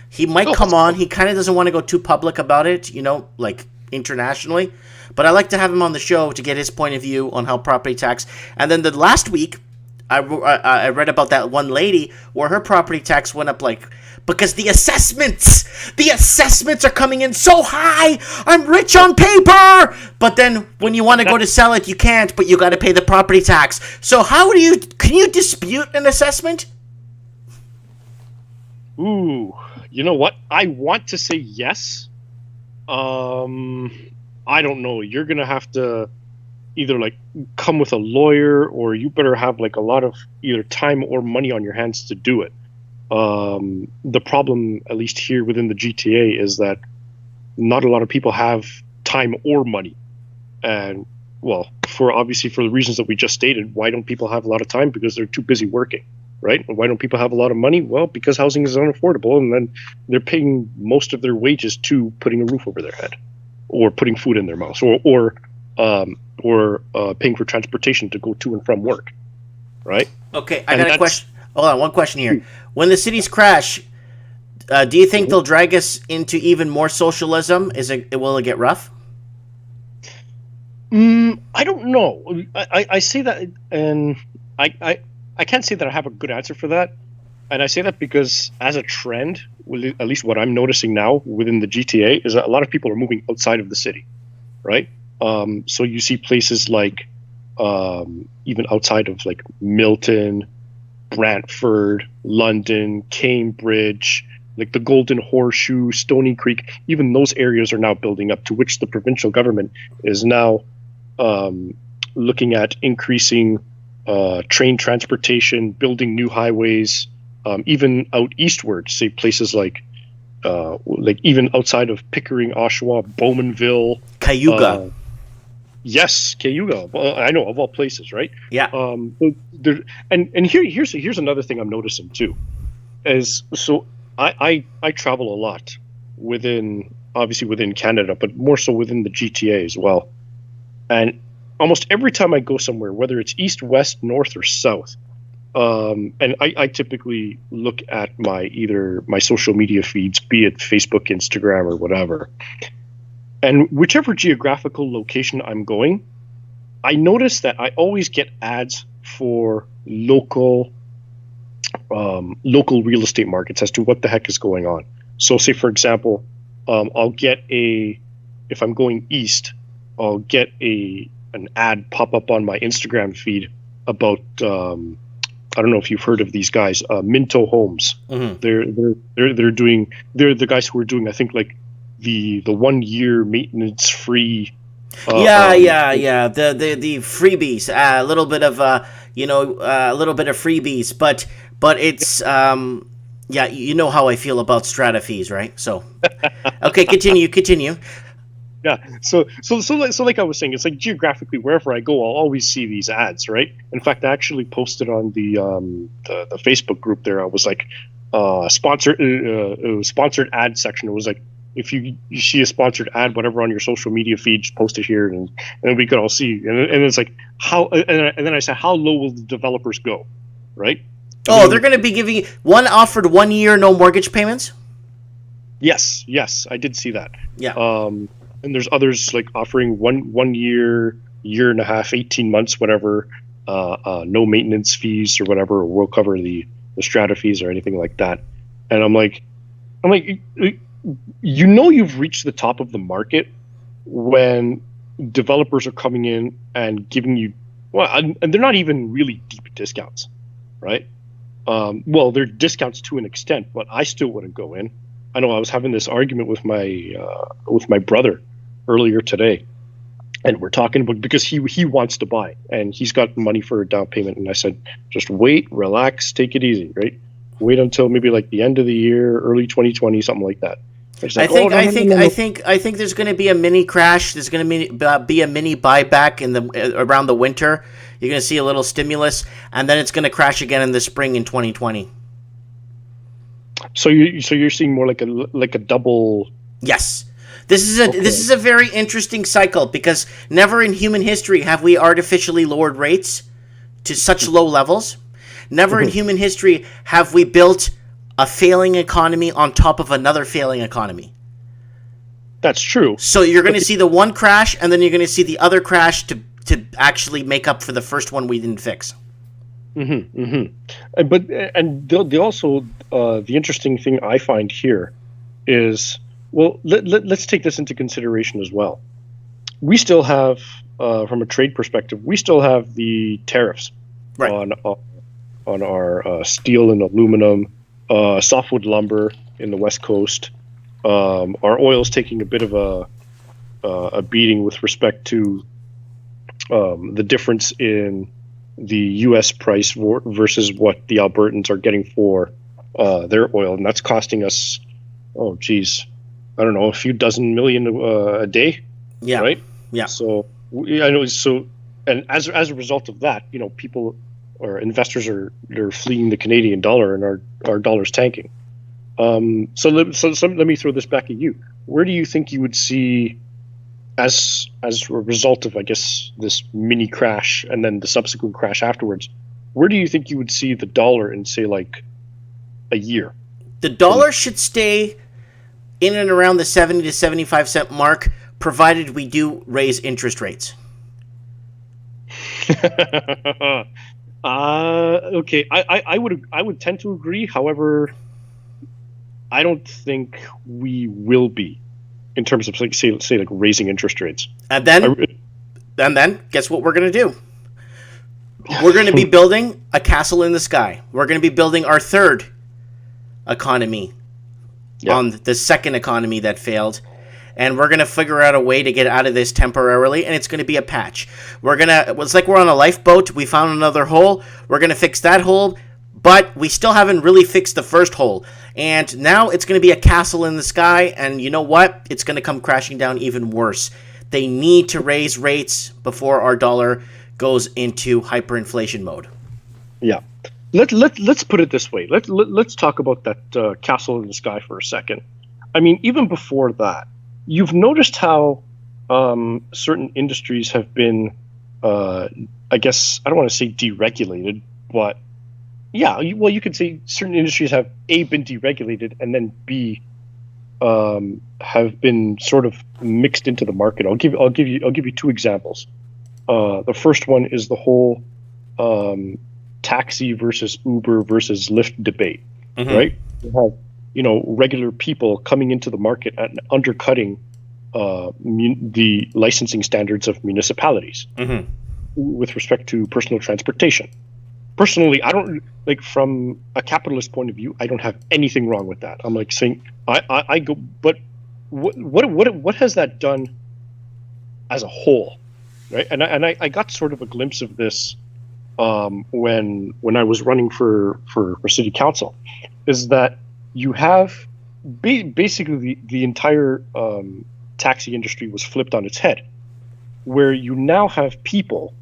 He might come on. He kind of doesn't want to go too public about it, like internationally. But I like to have him on the show to get his point of view on how property tax. And then the last week, I read about that one lady where her property tax went up because the assessments are coming in so high. I'm rich on paper, but then when you want to go to sell it, you can't. But you got to pay the property tax. So can you dispute an assessment?
Ooh, you know what? I want to say yes. I don't know. You're gonna have to either come with a lawyer, or you better have a lot of either time or money on your hands to do it. The problem, at least here within the GTA, is that not a lot of people have time or money. And well, for the reasons that we just stated, why don't people have a lot of time? Because they're too busy working, right? And why don't people have a lot of money? Well, because housing is unaffordable, and then they're paying most of their wages to putting a roof over their head, or putting food in their mouth, or paying for transportation to go to and from work, right?
Okay, I got a question. Hold on, one question here. When the cities crash, do you think they'll drag us into even more socialism? Will it get rough?
I don't know. I say that, and I can't say that I have a good answer for that. And I say that because as a trend, at least what I'm noticing now within the GTA, is that a lot of people are moving outside of the city, right? So you see places even outside of Milton, Brantford, London, Cambridge, the Golden Horseshoe, Stony Creek. Even those areas are now building up, to which the provincial government is now looking at increasing train transportation, building new highways, even out eastward, say places even outside of Pickering, Oshawa, Bowmanville,
Cayuga.
Yes, Cayuga. Well, I know, of all places, right?
Yeah.
Here's another thing I'm noticing too, I travel a lot within Canada, but more so within the GTA as well. And almost every time I go somewhere, whether it's east, west, north, or south, and I typically look at either my social media feeds, be it Facebook, Instagram, or whatever. And whichever geographical location I'm going, I notice that I always get ads for local real estate markets as to what the heck is going on. So say, for example, I'll get if I'm going east, I'll get an ad pop up on my Instagram feed about, I don't know if you've heard of these guys, Minto Homes. Mm-hmm. They're the guys who are doing, I think, the 1 year maintenance free. The freebies, a little bit of freebies, but it's you know how I feel about strata fees, right? So, okay, continue. Yeah, so like I was saying, it's geographically, wherever I go, I'll always see these ads, right? In fact, I actually posted on the Facebook group there. I was sponsored ad section. It was if you see a sponsored ad, whatever, on your social media feed, just post it here, and then we could all see. And it's how, and then I said, how low will the developers go, right?
They're going to be giving one offered 1 year, no mortgage payments.
Yes, I did see that.
Yeah.
And there's others offering one year, year and a half, 18 months, whatever, no maintenance fees or whatever, or we'll cover the strata fees or anything like that. And I'm like, you've reached the top of the market when developers are coming in and giving you, and they're not even really deep discounts, right? They're discounts to an extent, but I still wouldn't go in. I know I was having this argument with my brother earlier today, and we're talking about, because he wants to buy and he's got money for a down payment, and I said, just wait, relax, take it easy, right? wait until maybe like the end of the year, early 2020, something like that.
I think there's going to be a mini crash. There's going to be a mini buyback around the winter. You're going to see a little stimulus, and then it's going to crash again in the spring in 2020.
So you're seeing more like a double.
Yes. This is a very interesting cycle, because never in human history have we artificially lowered rates to such low levels. Never in human history have we built a failing economy on top of another failing economy.
That's true.
So you're going to see the one crash, and then you're going to see the other crash to actually make up for the first one we didn't fix.
But they also the interesting thing I find here is, well, let's take this into consideration as well. We still have, from a trade perspective, we still have the tariffs on our steel and aluminum, softwood lumber in the West Coast. Our oil's taking a bit of a beating with respect to the difference in the U.S. price versus what the Albertans are getting for their oil, and that's costing us, I don't know, a few dozen million a day.
Yeah.
Right.
Yeah.
So I know. So, and as a result of that, people or investors they're fleeing the Canadian dollar, and our dollar's tanking. So let me throw this back at you. Where do you think you would see, as a result of, I guess, this mini crash and then the subsequent crash afterwards, where do you think you would see the dollar in, say, like a year?
The dollar should stay in and around the 70 to 75 cent mark, provided we do raise interest rates.
Okay, I would tend to agree. However, I don't think we will be, in terms of say raising interest rates.
And then guess what we're going to do? We're going to be building a castle in the sky. We're going to be building our third economy on the second economy that failed. And we're going to figure out a way to get out of this temporarily, and it's going to be a patch. It's like we're on a lifeboat. We found another hole. We're going to fix that hole, but we still haven't really fixed the first hole. And now it's going to be a castle in the sky, and you know what? It's going to come crashing down even worse. They need to raise rates before our dollar goes into hyperinflation mode.
Yeah. Let's put it this way. Let's talk about that castle in the sky for a second. I mean, even before that, you've noticed how certain industries have been, I guess, I don't want to say deregulated, but yeah, you could say certain industries have A, been deregulated, and then B, have been sort of mixed into the market. I'll give you two examples. The first one is the whole taxi versus Uber versus Lyft debate, right? You have, regular people coming into the market and undercutting the licensing standards of municipalities with respect to personal transportation. Personally, I don't, from a capitalist point of view, I don't have anything wrong with that. I'm saying I go, but what has that done as a whole, right? And I got sort of a glimpse of this when I was running for city council, is that you have basically the entire taxi industry was flipped on its head, where you now have people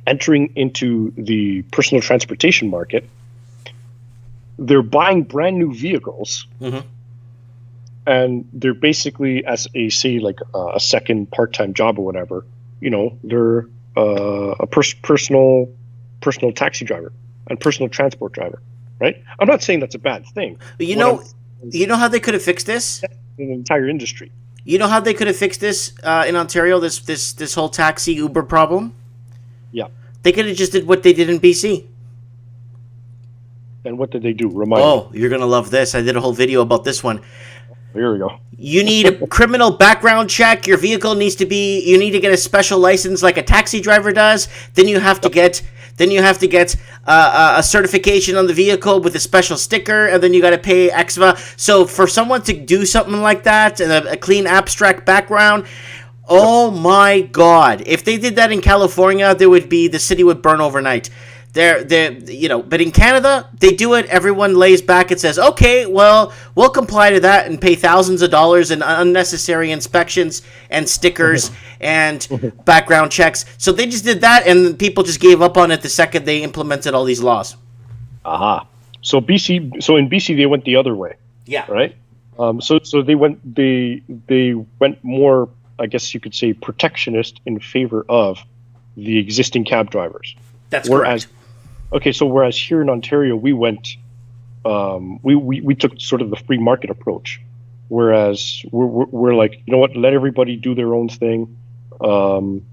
entering into the personal transportation market. They're buying brand new vehicles, and they're basically, as a a second part-time job or whatever. They're a personal taxi driver and personal transport driver, right? I'm not saying that's a bad thing.
But you know how they could have fixed this?
An entire industry.
You know how they could have fixed this in Ontario? This whole taxi Uber problem.
Yeah.
They could have just did what they did in BC.
And what did they do? Remind me.
You're gonna love this. I did a whole video about this one.
Here we go.
You need a criminal background check. Your vehicle you need to get a special license like a taxi driver does. Then you have to get a certification on the vehicle with a special sticker, and then you got to pay extra. So for someone to do something like that and a clean abstract background, oh my God! If they did that in California, the city would burn overnight. But in Canada, they do it. Everyone lays back and says, okay, well, we'll comply to that and pay thousands of dollars in unnecessary inspections and stickers and background checks. So they just did that, and people just gave up on it the second they implemented all these laws.
Aha. So in BC, they went the other way.
Yeah.
Right. So they went more, I guess you could say, protectionist in favor of the existing cab drivers.
That's correct.
Whereas here in Ontario, we went, we took sort of the free market approach. Whereas we're like, you know what, let everybody do their own thing. And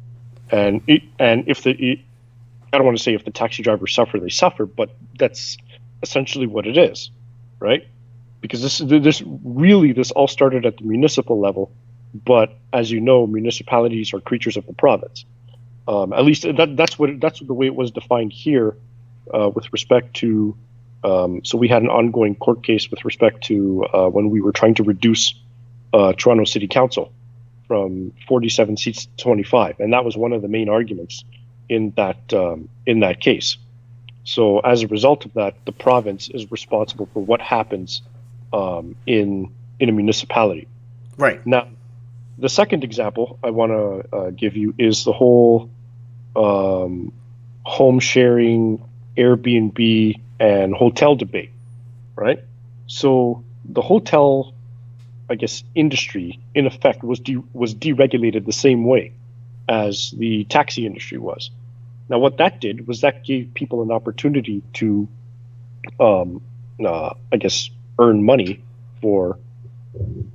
if I don't want to say if the taxi drivers suffer, they suffer, but that's essentially what it is, right? Because this all started at the municipal level, but as you know, municipalities are creatures of the province. At least that's the way it was defined here, with respect to. So we had an ongoing court case with respect to when we were trying to reduce Toronto City Council from 47 seats to 25, and that was one of the main arguments in that case. So as a result of that, the province is responsible for what happens in a municipality.
Right.
Now, the second example I want to give you is the whole home sharing, Airbnb, and hotel debate, right? So the hotel, I guess, industry, in effect, was deregulated the same way as the taxi industry was. Now, what that did was that gave people an opportunity to, I guess, earn money for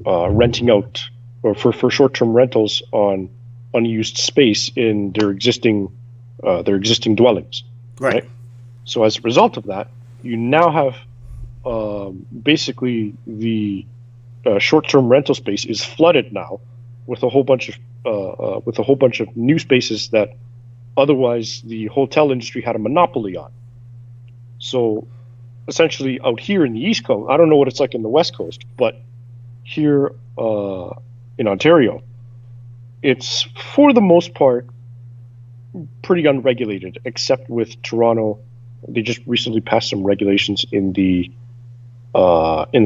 renting out or for short-term rentals on unused space in their existing dwellings.
Right.
So as a result of that, you now have basically the short-term rental space is flooded now with a whole bunch of new spaces that otherwise the hotel industry had a monopoly on. So essentially out here in the East Coast, I don't know what it's like in the West Coast, but here in Ontario, it's for the most part pretty unregulated, except with Toronto. They just recently passed some regulations in the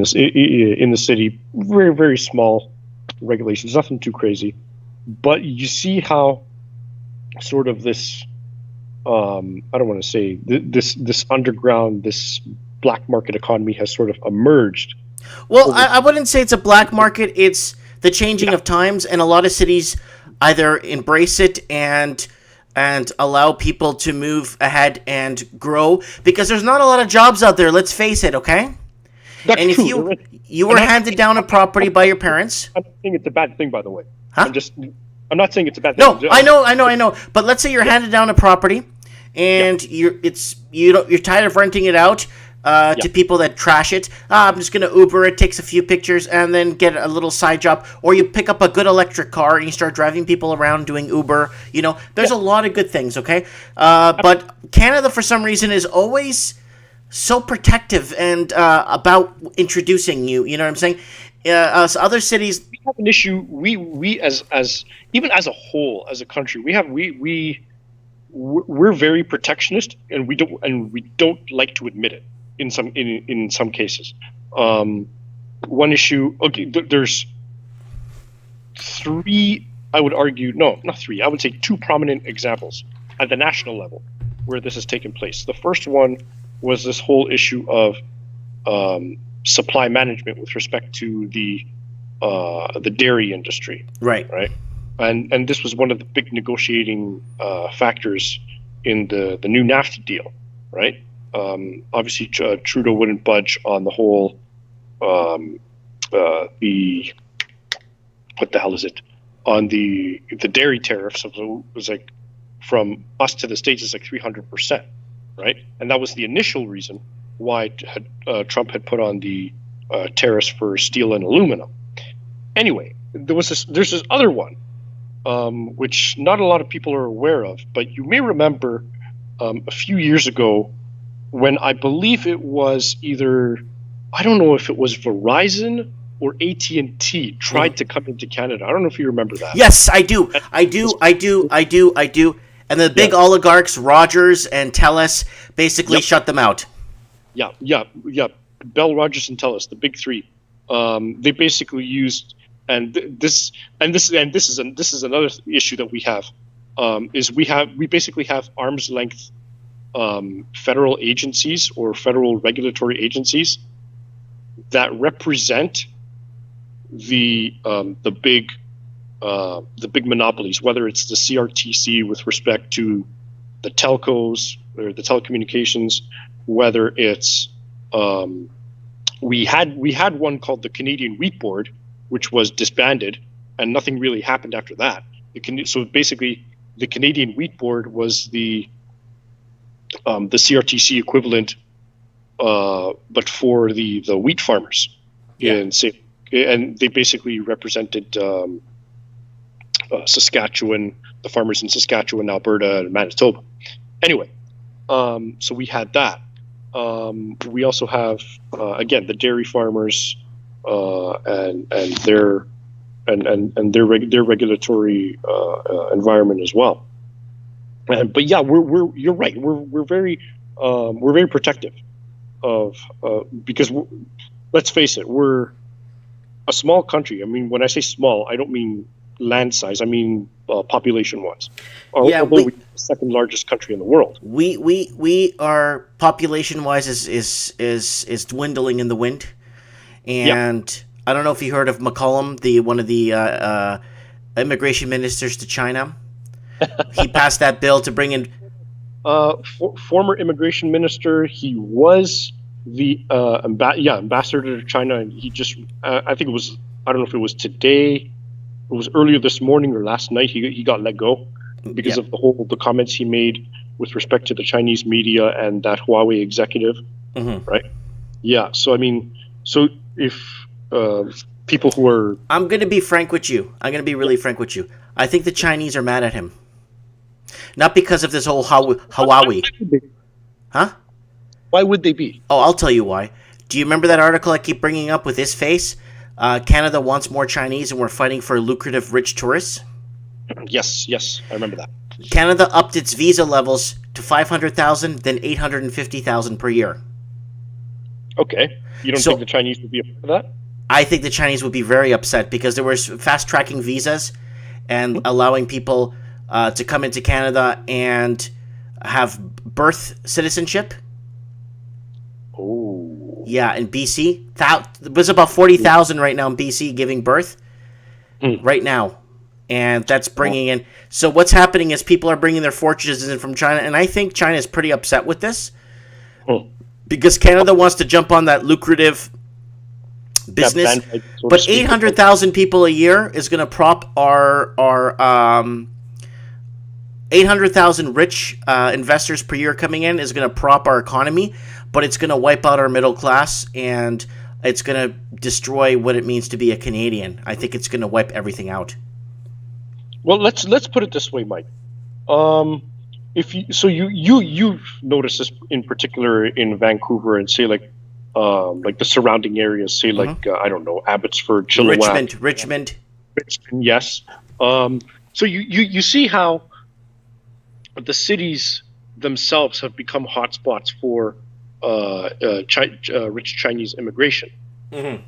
city, very, very small regulations, nothing too crazy. But you see how sort of this, I don't want to say this underground, this black market economy has sort of emerged.
Well, I wouldn't say it's a black market. It's the changing of times, and a lot of cities either embrace it and allow people to move ahead and grow, because there's not a lot of jobs out there. Let's face it, okay?
That's
and if
true.
you were handed down a property by your parents,
I'm not saying it's a bad thing, by the way.
Huh?
I'm not saying it's a bad thing.
No, I know. But let's say you're handed down a property, and you're tired of renting it out to people that trash it. I'm just gonna Uber it, takes a few pictures, and then get a little side job. Or you pick up a good electric car and you start driving people around doing Uber. There's a lot of good things. Okay, but Canada, for some reason, is always so protective and about introducing you. You know what I'm saying? Other cities,
we have an issue. We as even as a whole, as a country, we're very protectionist, and we don't like to admit it in some cases. One issue. Okay, there's three. I would argue, no, not three. I would say two prominent examples at the national level where this has taken place. The first one was this whole issue of supply management with respect to the dairy industry.
Right.
And this was one of the big negotiating factors in the new NAFTA deal, right? Obviously, Trudeau wouldn't budge on the whole on the dairy tariffs. So it was like from us to the States is like 300%, right? And that was the initial reason why Trump had put on the tariffs for steel and aluminum. Anyway, there's this other one, which not a lot of people are aware of, but you may remember a few years ago when I believe it was either, I don't know if it was Verizon or AT&T tried to come into Canada. I don't know if you remember that.
Yes, I do. And the big oligarchs, Rogers and Telus, basically shut them out.
Yeah. Bell, Rogers, and Telus, the big three. They basically used, and this is another issue that we have. We basically have arm's length federal agencies or federal regulatory agencies that represent the big monopolies, whether it's the CRTC with respect to the telcos or the telecommunications, whether it's we had one called the Canadian Wheat Board, which was disbanded, and nothing really happened after that. So basically, the Canadian Wheat Board was the CRTC equivalent, but for the wheat farmers and they basically represented Saskatchewan, the farmers in Saskatchewan, Alberta, and Manitoba. Anyway, so we had that. We also have again the dairy farmers and their regulatory environment as well. But yeah, you're right. We're very protective of because let's face it, we're a small country. I mean, when I say small, I don't mean land size. I mean population-wise. Although we're the second largest country in the world.
We are population-wise is dwindling in the wind, and I don't know if you heard of McCollum, one of the immigration ministers to China. He passed that bill to bring in.
Former immigration minister. He was the ambassador to China, and he just I think it was, I don't know if it was today. It was earlier this morning or last night. He got let go because of the comments he made with respect to the Chinese media and that Huawei executive, right? Yeah. So I mean, if people who are,
I'm going to be frank with you. I'm going to be really frank with you. I think the Chinese are mad at him, not because of this whole Huawei. Huh?
Why would they be?
Oh, I'll tell you why. Do you remember that article I keep bringing up with his face? Canada wants more Chinese and we're fighting for lucrative rich tourists?
Yes, I remember that.
Canada upped its visa levels to 500,000, then 850,000 per year.
Okay. You don't think the Chinese would be upset with that?
I think the Chinese would be very upset because there was fast-tracking visas and allowing people to come into Canada and have birth citizenship.
Oh.
Yeah, in BC. There's about 40,000 right now in BC giving birth right now. And that's bringing in... So what's happening is people are bringing their fortunes in from China, and I think China is pretty upset with this because Canada wants to jump on that lucrative business. But 800,000 people a year is going to prop our 800,000 rich investors per year coming in is going to prop our economy, but it's going to wipe out our middle class and it's going to destroy what it means to be a Canadian. I think it's going to wipe everything out.
Well, let's put it this way, Mike. If you've noticed this in particular in Vancouver and say like the surrounding areas, say like I don't know, Abbotsford, Chilliwack,
Richmond.
Yes. So you see how the cities themselves have become hotspots for rich Chinese immigration, and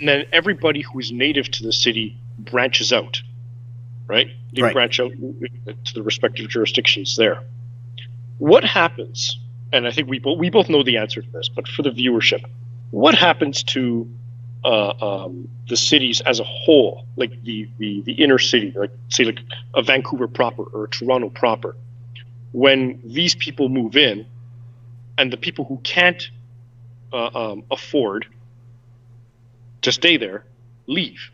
then everybody who is native to the city branches out. Right? They branch out to the respective jurisdictions there. What happens, and I think we both know the answer to this, but for the viewership, what happens to the cities as a whole, like the inner city, like say like a Vancouver proper or a Toronto proper, when these people move in and the people who can't afford to stay there leave?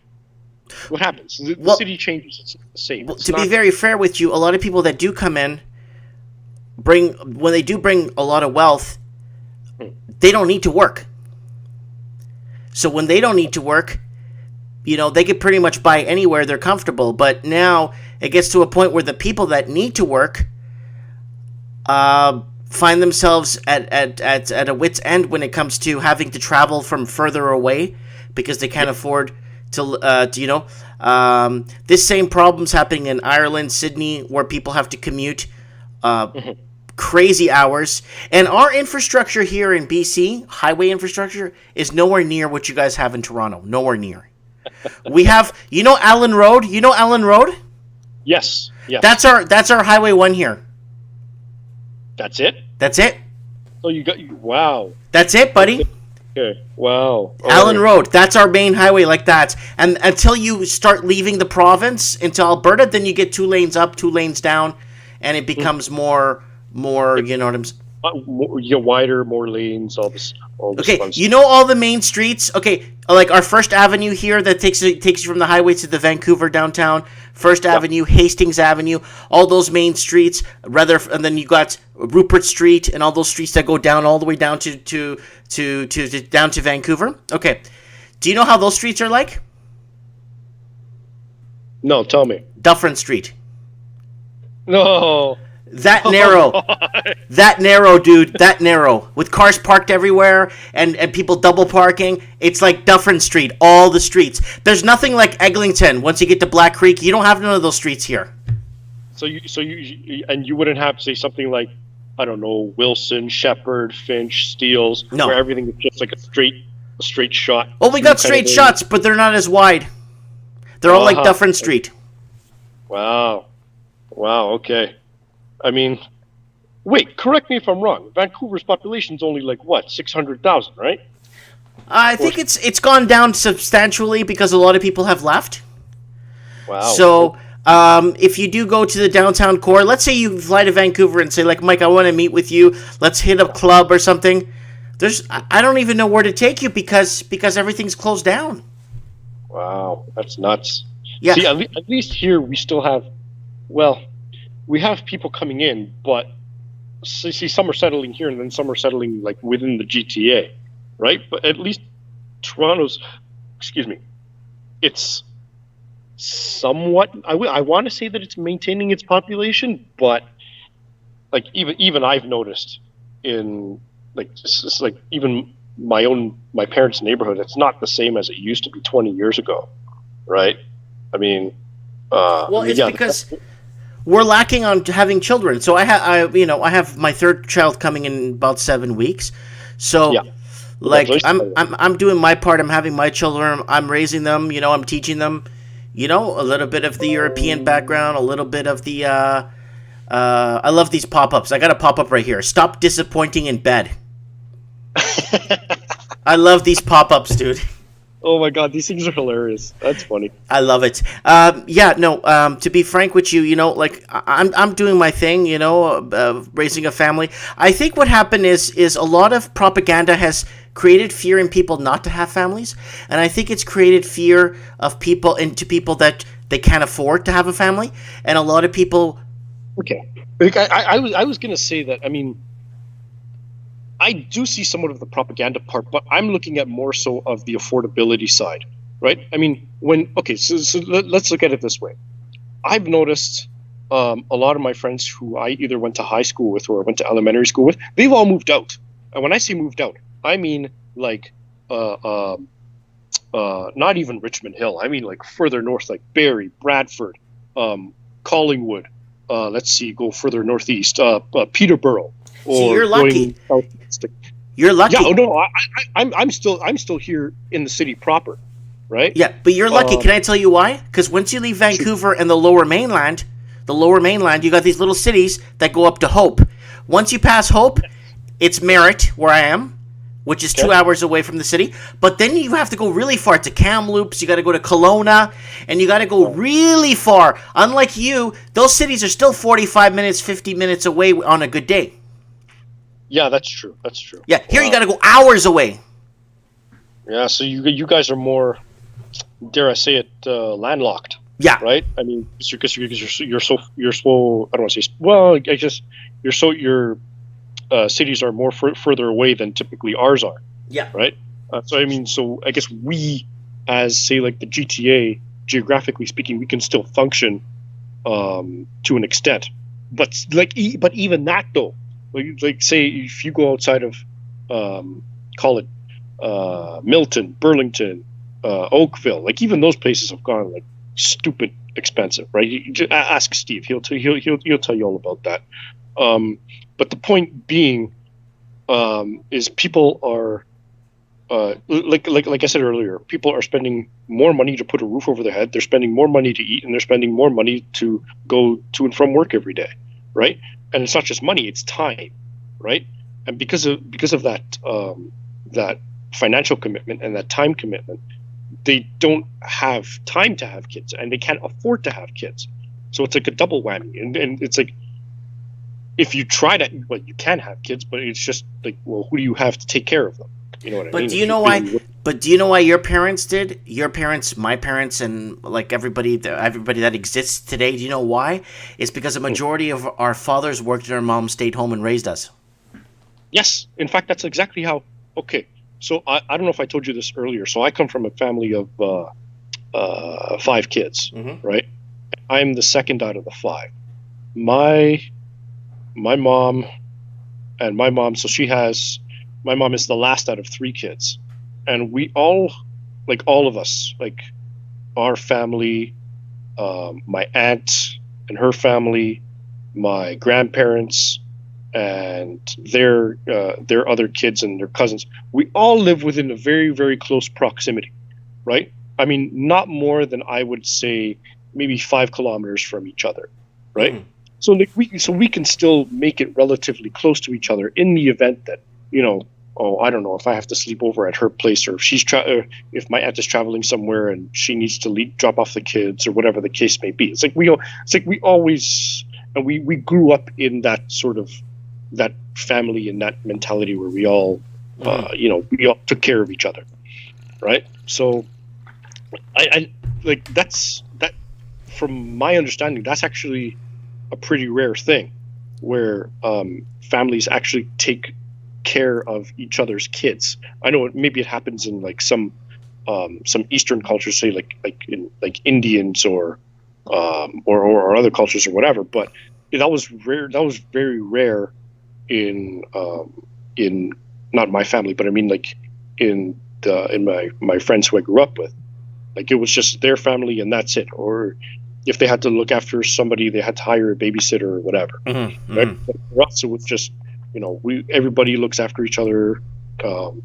What happens? The city changes. It's the same.
To be very fair with you, a lot of people that do come in when they do bring a lot of wealth, they don't need to work. So when they don't need to work, they can pretty much buy anywhere they're comfortable. But now it gets to a point where the people that need to work find themselves at a wit's end when it comes to having to travel from further away because they can't afford This same problem's happening in Ireland, Sydney, where people have to commute crazy hours. And our infrastructure here in BC, highway infrastructure, is nowhere near what you guys have in Toronto. Nowhere near. We have, Allen Road? You know Allen Road?
Yes.
That's our Highway 1 here.
That's it?
That's it.
So wow.
That's it, buddy.
Okay. Wow.
Allen Road, that's our main highway like that. And until you start leaving the province into Alberta, then you get 2 lanes up, 2 lanes down, and it becomes more, you know what I'm saying?
Wider, more lanes, all this
okay,
fun
you know all the main streets? Okay, like our First Avenue here that takes you from the highway to the Vancouver downtown, First Avenue, Hastings Avenue, all those main streets, and then you got Rupert Street and all those streets that go down all the way down to down to Vancouver. Okay. Do you know how those streets are like?
No, tell me.
Dufferin Street.
No.
That narrow. That narrow, dude. That narrow. With cars parked everywhere and people double parking. It's like Dufferin Street. All the streets. There's nothing like Eglinton. Once you get to Black Creek, you don't have none of those streets here.
So you wouldn't have, say, something like, I don't know, Wilson, Shepherd, Finch, Steeles, where everything is just like a straight shot.
Well, we got straight shots, but they're not as wide. They're all like Dufferin Street.
Wow. Okay. I mean, wait, correct me if I'm wrong. Vancouver's population is only like, what, 600,000, right?
I think it's gone down substantially because a lot of people have left.
Wow.
So, if you do go to the downtown core, let's say you fly to Vancouver and say, like, Mike, I want to meet with you. Let's hit a club or something. I don't even know where to take you because everything's closed down.
Wow, that's nuts.
Yeah.
See, at least here we still have, we have people coming in, but see, some are settling here and then some are settling like within the GTA, right? But at least Toronto's, it's somewhat, I want to say that it's maintaining its population, but like even I've noticed in like even my parents' neighborhood, it's not the same as it used to be 20 years ago, right? I mean,
it's because we're lacking on having children. So I have my third child coming in about 7 weeks. So I'm doing my part. I'm having my children. I'm raising them. I'm teaching them. A little bit of the European background, a little bit of the. I love these pop-ups. I got a pop-up right here. Stop disappointing in bed. I love these pop-ups, dude.
Oh my god, these things are hilarious. That's funny.
I love it. To be frank with you, I'm doing my thing, raising a family. I think what happened is a lot of propaganda has created fear in people not to have families, and I think it's created fear of people that they can't afford to have a family, and a lot of people.
Okay, I was gonna say that. I mean, I do see somewhat of the propaganda part, but I'm looking at more so of the affordability side, right? I mean, so let's look at it this way. I've noticed a lot of my friends who I either went to high school with or went to elementary school with, they've all moved out. And when I say moved out, I mean like not even Richmond Hill. I mean like further north, like Barrie, Bradford, Collingwood. Go further northeast, Peterborough.
See, you're lucky. You're lucky.
Yeah, no, I'm still here in the city proper, right?
Yeah, but you're lucky. Can I tell you why? Because once you leave Vancouver and the Lower Mainland, you got these little cities that go up to Hope. Once you pass Hope, it's Merritt, where I am, which is 2 hours away from the city. But then you have to go really far to Kamloops. You got to go to Kelowna, and you got to go really far. Unlike you, those cities are still 45 minutes, 50 minutes away on a good day.
Yeah, that's true.
Yeah, here you got to go hours away.
Yeah, so you guys are more, dare I say it, landlocked.
Yeah.
Right. I mean, because you're so I don't want to say. Well, I guess your cities are more further away than typically ours are.
Yeah.
Right. So I guess we, as say like the GTA, geographically speaking, we can still function to an extent, but even that though. Like say if you go outside of call it Milton, Burlington, Oakville, like even those places have gone like stupid expensive, right? You just ask Steve; he'll tell you all about that. But the point being is people are like I said earlier, people are spending more money to put a roof over their head. They're spending more money to eat, and they're spending more money to go to and from work every day, right? And it's not just money; it's time, right? And because of that that financial commitment and that time commitment, they don't have time to have kids, and they can't afford to have kids. So it's like a double whammy, and it's like, if you try to, well, you can have kids, but it's just like, well, who do you have to take care of them? You know what I mean?
But do you know why? But do you know why your parents did? Your parents, my parents, and like everybody that exists today. Do you know why? It's because a majority of our fathers worked and our moms stayed home and raised us.
Yes, in fact, that's exactly how. Okay, so I don't know if I told you this earlier. So I come from a family of 5 kids, right? I'm the second out of the 5. My mom, so my mom is the last out of 3 kids, and we all, like all of us, like our family, my aunt and her family, my grandparents, and their other kids and their cousins, we all live within a very, very close proximity, right? I mean, not more than, I would say, maybe 5 kilometers from each other, right? So like we can still make it relatively close to each other in the event that, I don't know, if I have to sleep over at her place, or if my aunt is traveling somewhere and she needs to drop off the kids, or whatever the case may be. It's like we always, and we grew up in that sort of, that family and that mentality where we all, we all took care of each other, right? So I like that. From my understanding, that's actually a pretty rare thing, where families actually take care of each other's kids. I know maybe it happens in like some Eastern cultures, say like in like Indians or other cultures or whatever, but that was rare. That was very rare in not my family, but I mean like in my friends who I grew up with. Like it was just their family and that's it. Or if they had to look after somebody, they had to hire a babysitter or whatever. Right? But for us, it was just, everybody looks after each other. And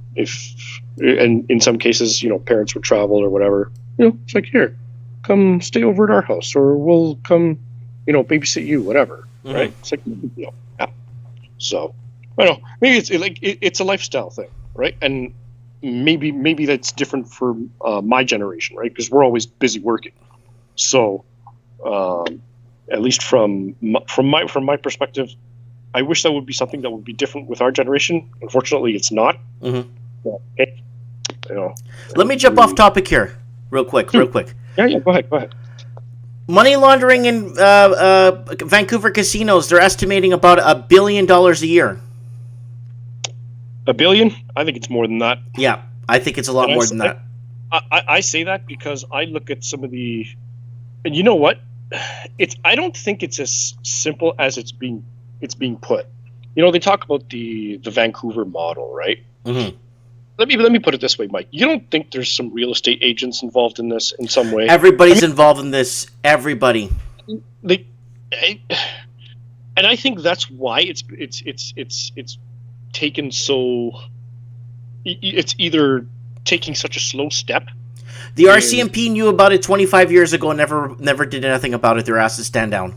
in some cases, parents would travel or whatever. It's like, here, come stay over at our house, or we'll come, babysit you, whatever. Right? It's like, yeah. So I don't know. Maybe it's a lifestyle thing, right? And maybe that's different for my generation, right? Because we're always busy working. So at least from my perspective, I wish that would be something that would be different with our generation. Unfortunately, it's not.
Let me jump off topic here, real quick.
Yeah, go ahead.
Money laundering in Vancouver casinos, they're estimating about $1 billion a year.
$1 billion? I think it's more than that.
Yeah, I think it's a lot more than that.
I say that because I look at some of the, and you know what? I don't think it's as simple as it's being put. They talk about the Vancouver model, right? Let me put it this way, Mike. You don't think there's some real estate agents involved in this in some way?
Everybody's involved in this. Everybody.
And I think that's why it's taken so. It's either taking such a slow step.
The RCMP knew about it 25 years ago and never did anything about it. Their asses stand down.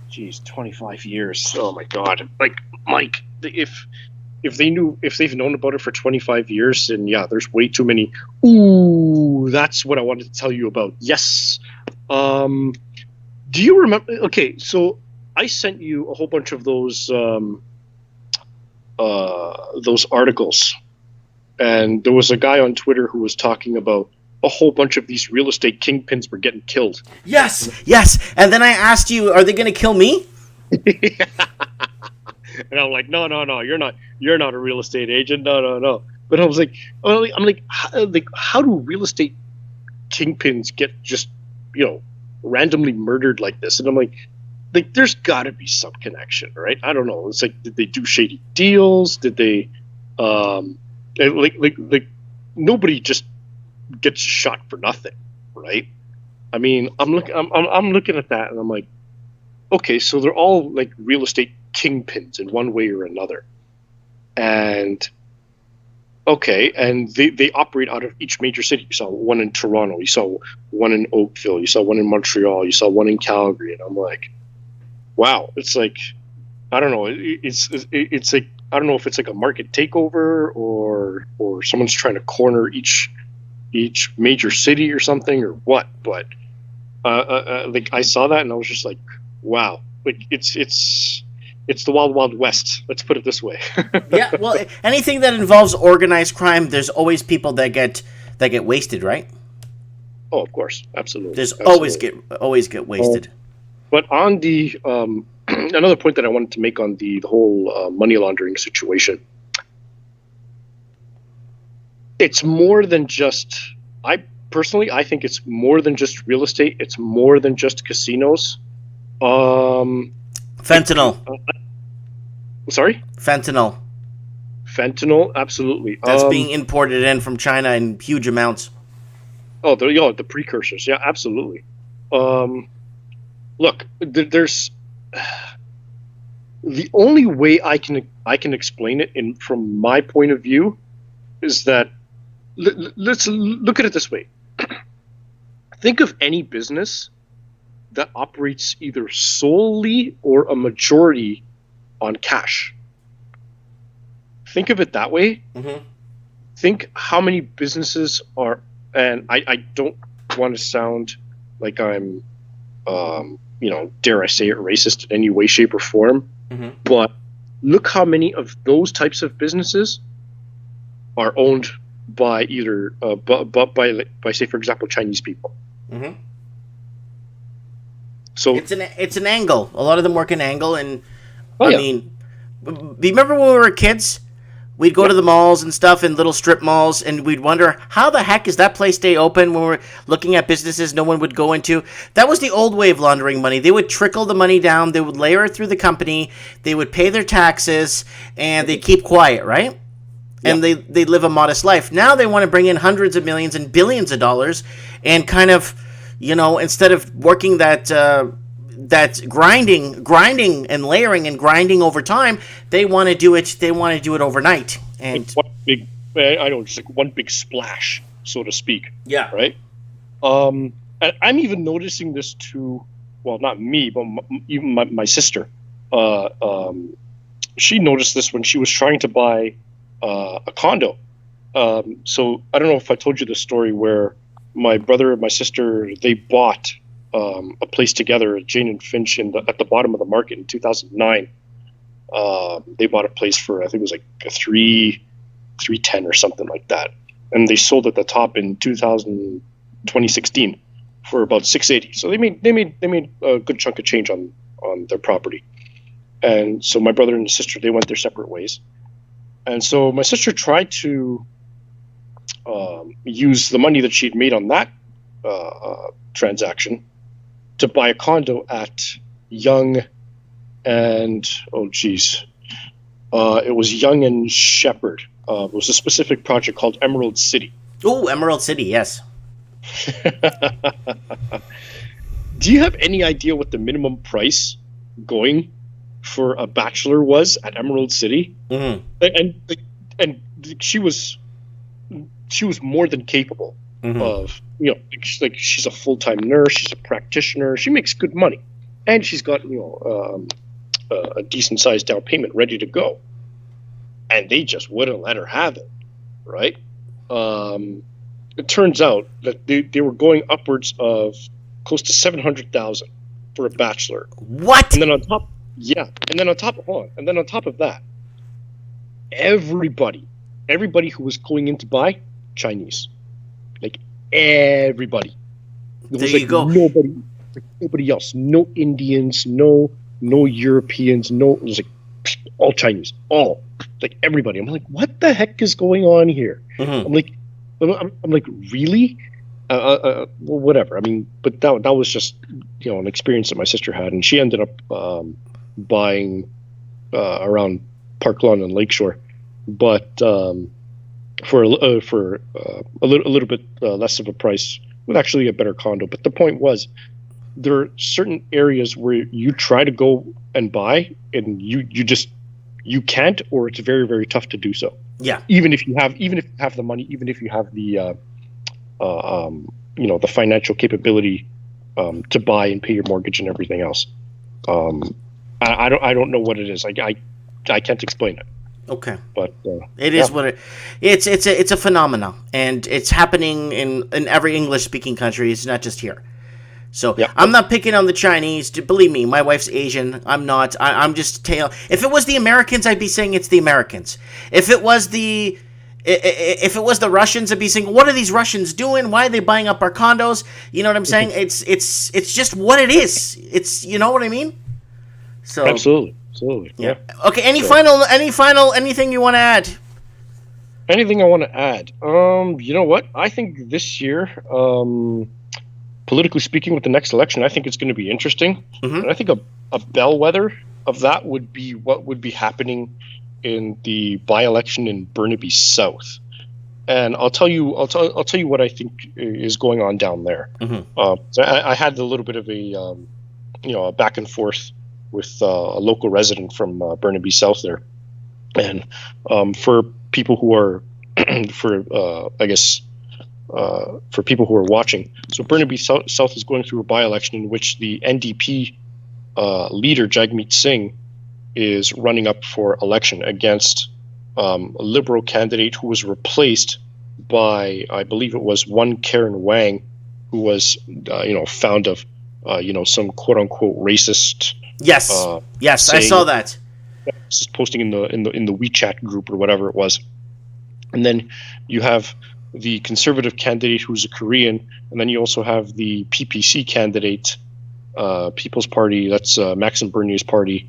Jeez, 25 years. Oh my God. Like, Mike, if they've known about it for 25 years, then yeah, there's way too many. Ooh, that's what I wanted to tell you about. Yes. Do you remember? Okay, so I sent you a whole bunch of those articles, and there was a guy on Twitter who was talking about a whole bunch of these real estate kingpins were getting killed.
Yes. And then I asked you, are they going to kill me?
And I'm like, no, you're not a real estate agent. No. But I was like, how do real estate kingpins get just, randomly murdered like this? And I'm like, there's got to be some connection, right? I don't know. It's like, did they do shady deals? Did they, nobody just gets shot for nothing, right? I mean, I'm looking at that and I'm like, okay, so they're all like real estate kingpins in one way or another, and okay, and they operate out of each major city. You saw one in Toronto, you saw one in Oakville, you saw one in Montreal, you saw one in Calgary, and I'm like, wow, it's like, I don't know, it's like, I don't know if it's like a market takeover or someone's trying to corner each major city or something or what, but like I saw that and I was just like, wow, like it's the wild, wild west. Let's put it this way.
Yeah, well, anything that involves organized crime, there's always people that get wasted, right?
Oh, of course, absolutely.
There's
absolutely.
always get wasted.
But on the another point that I wanted to make on the whole money laundering situation, it's more than just. I think it's more than just real estate. It's more than just casinos.
Fentanyl.
Sorry?
Fentanyl,
absolutely.
That's being imported in from China in huge amounts.
Oh, the precursors. Yeah, absolutely. Look, there's the only way I can explain it from my point of view is that let's look at it this way. Think of any business that operates either solely or a majority on cash. Think of it that way.
Mm-hmm.
Think how many businesses are, and I don't want to sound like I'm, dare I say it, racist in any way, shape, or form,
Mm-hmm.
but look how many of those types of businesses are owned by either, by say, for example, Chinese people.
Mm-hmm.
So
it's an angle. A lot of them work an angle, and
Oh,
I
yeah.
mean, do you remember when we were kids? We'd go to the malls and stuff, and little strip malls, and we'd wonder how the heck is that place stay open when we're looking at businesses no one would go into. That was the old way of laundering money. They would trickle the money down, they would layer it through the company, they would pay their taxes, and they'd keep quiet, right? And they live a modest life. Now they want to bring in hundreds of millions and billions of dollars, and kind of, instead of working that grinding and layering and grinding over time, they want to do it overnight. And
one big, I know, just like one big splash, so to speak.
Yeah.
Right. And I'm even noticing this too. Well, not me, but even my sister. She noticed this when she was trying to buy a condo. So I don't know if I told you the story where my brother and my sister, they bought a place together at Jane and Finch at the bottom of the market in 2009. They bought a place for, I think it was like a 310 or something like that, and they sold at the top in 2016 for about 680. So they made a good chunk of change on their property. And so my brother and sister, they went their separate ways. And so my sister tried to use the money that she'd made on that transaction to buy a condo at Young and it was Young and Shepherd. It was a specific project called Emerald City.
Oh, Emerald City, yes.
Do you have any idea what the minimum price going for a bachelor was at Emerald City?
Mm-hmm.
And she was more than capable of, like she's a full-time nurse, she's a practitioner, she makes good money, and she's got a decent-sized down payment ready to go, and they just wouldn't let her have it, right? It turns out that they were going upwards of close to $700,000 for a bachelor.
What?
And then on top of that, everybody who was going in to buy, Chinese, like everybody.
There you go.
Nobody else. No Indians. No Europeans. No. It was like all Chinese. All, like everybody. I'm like, what the heck is going on here?
Mm-hmm.
I'm like, really? Well, whatever. I mean, but that was just an experience that my sister had, and she ended up buying around Park Lawn and Lakeshore. But for a little bit less of a price with actually a better condo. But the point was, there are certain areas where you try to go and buy, and you can't, or it's very, very tough to do so.
Yeah.
Even if you have the money, even if you have the the financial capability to buy and pay your mortgage and everything else. I don't know what it is. I can't explain it.
Okay.
But
it is what it's a phenomenon, and it's happening in every English speaking country. It's not just here. So I'm not picking on the Chinese. Believe me, my wife's Asian. I'm not. I'm just if it was the Americans, I'd be saying it's the Americans. If it was the Russians, I'd be saying, what are these Russians doing? Why are they buying up our condos? You know what I'm saying? It's just what it is. It's, you know what I mean? So
absolutely. Yeah.
Okay. Anything you want to add?
Anything I want to add? You know what? I think this year, politically speaking, with the next election, I think it's going to be interesting. And I think a bellwether of that would be what would be happening in the by-election in Burnaby South. And I'll tell you what I think is going on down there. So I had a little bit of a back and forth with a local resident from Burnaby South there, and for people who are for people who are watching, so Burnaby South is going through a by-election in which the NDP leader Jagmeet Singh is running up for election against a Liberal candidate who was replaced by, I believe it was one Karen Wang, who was found of some quote unquote racist.
Yes, I saw that.
Just posting in the WeChat group or whatever it was, and then you have the Conservative candidate who's a Korean, and then you also have the PPC candidate, People's Party. That's Maxim Bernier's party.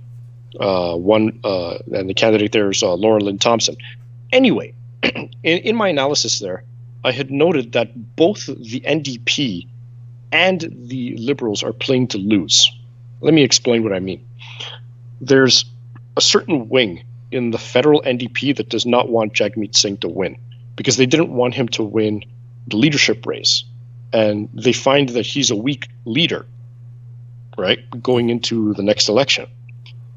And the candidate there is Laura Lynn Thompson. Anyway, in my analysis there, I had noted that both the NDP and the Liberals are playing to lose. Let me explain what I mean. There's a certain wing in the federal NDP that does not want Jagmeet Singh to win because they didn't want him to win the leadership race. And they find that he's a weak leader, right, going into the next election.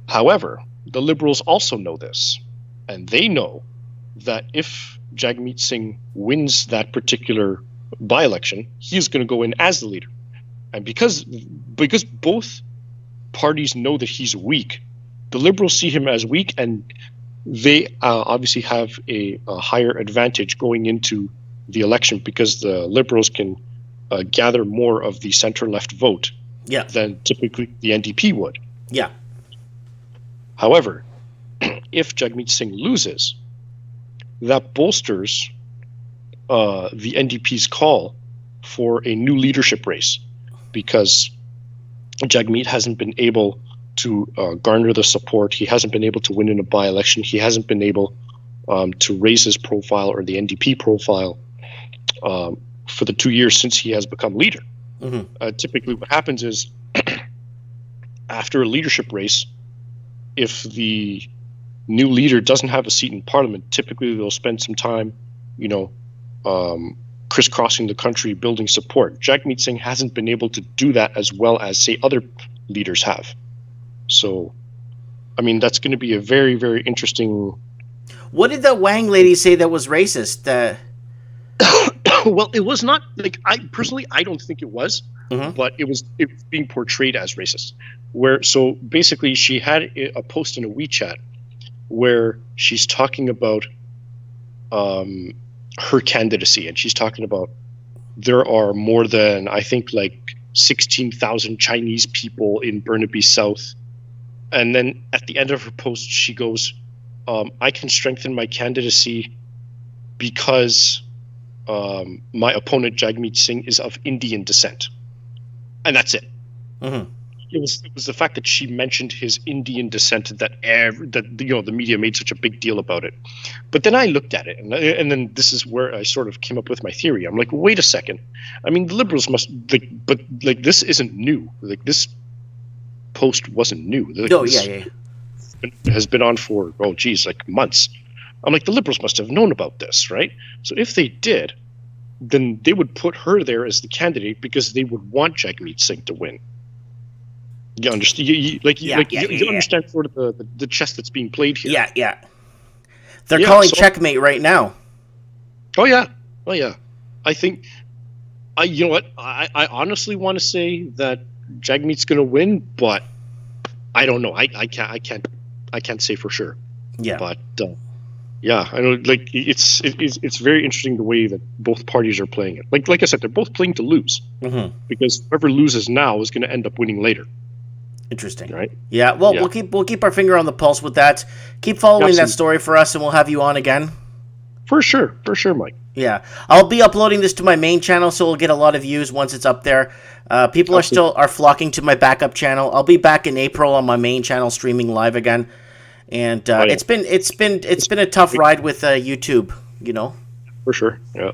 However, the Liberals also know this, and they know that if Jagmeet Singh wins that particular by-election, he's going to go in as the leader. And because both parties know that he's weak, the Liberals see him as weak, and they obviously have a higher advantage going into the election because the Liberals can gather more of the center-left vote than typically the NDP would.
Yeah.
However, if Jagmeet Singh loses, that bolsters the NDP's call for a new leadership race because Jagmeet hasn't been able to garner the support. He hasn't been able to win in a by-election. He hasn't been able to raise his profile or the NDP profile for the 2 years since he has become leader. Typically what happens is after a leadership race, if the new leader doesn't have a seat in parliament, typically they'll spend some time, crisscrossing the country building support. Jagmeet Singh hasn't been able to do that as well as, say, other leaders have. So, I mean, that's going to be a very, very interesting...
What did the Wang lady say that was racist?
Well, it was not, I don't think it was, but it was being portrayed as racist. So basically she had a post in a WeChat where she's talking about her candidacy, and she's talking about there are more than, I think, 16,000 Chinese people in Burnaby South. And then at the end of her post, she goes, I can strengthen my candidacy because my opponent, Jagmeet Singh, is of Indian descent. And that's it. It was the fact that she mentioned his Indian descent that the media made such a big deal about it. But then I looked at it, and then this is where I sort of came up with my theory. I'm like, wait a second. I mean, the Liberals must, but this isn't new. This post wasn't new. It has been on for months. I'm like, the Liberals must have known about this, right? So if they did, then they would put her there as the candidate because they would want Jagmeet Singh to win. You understand? You understand sort of the chess that's being played here.
Yeah. They're calling checkmate right now.
Oh yeah. I think, you know what? I honestly want to say that Jagmeet's going to win, but I don't know. I can't say for sure.
Yeah.
But yeah, I know. Like it's very interesting the way that both parties are playing it. Like I said, they're both playing to lose because whoever loses now is going to end up winning later.
Interesting,
right?
Yeah. Well, we'll keep our finger on the pulse with that. Keep following that story for us, and we'll have you on again.
For sure, Mike.
Yeah, I'll be uploading this to my main channel, so we'll get a lot of views once it's up there. People are flocking to my backup channel. I'll be back in April on my main channel streaming live again, and it's been a tough ride with YouTube. You know.
For sure. Yeah.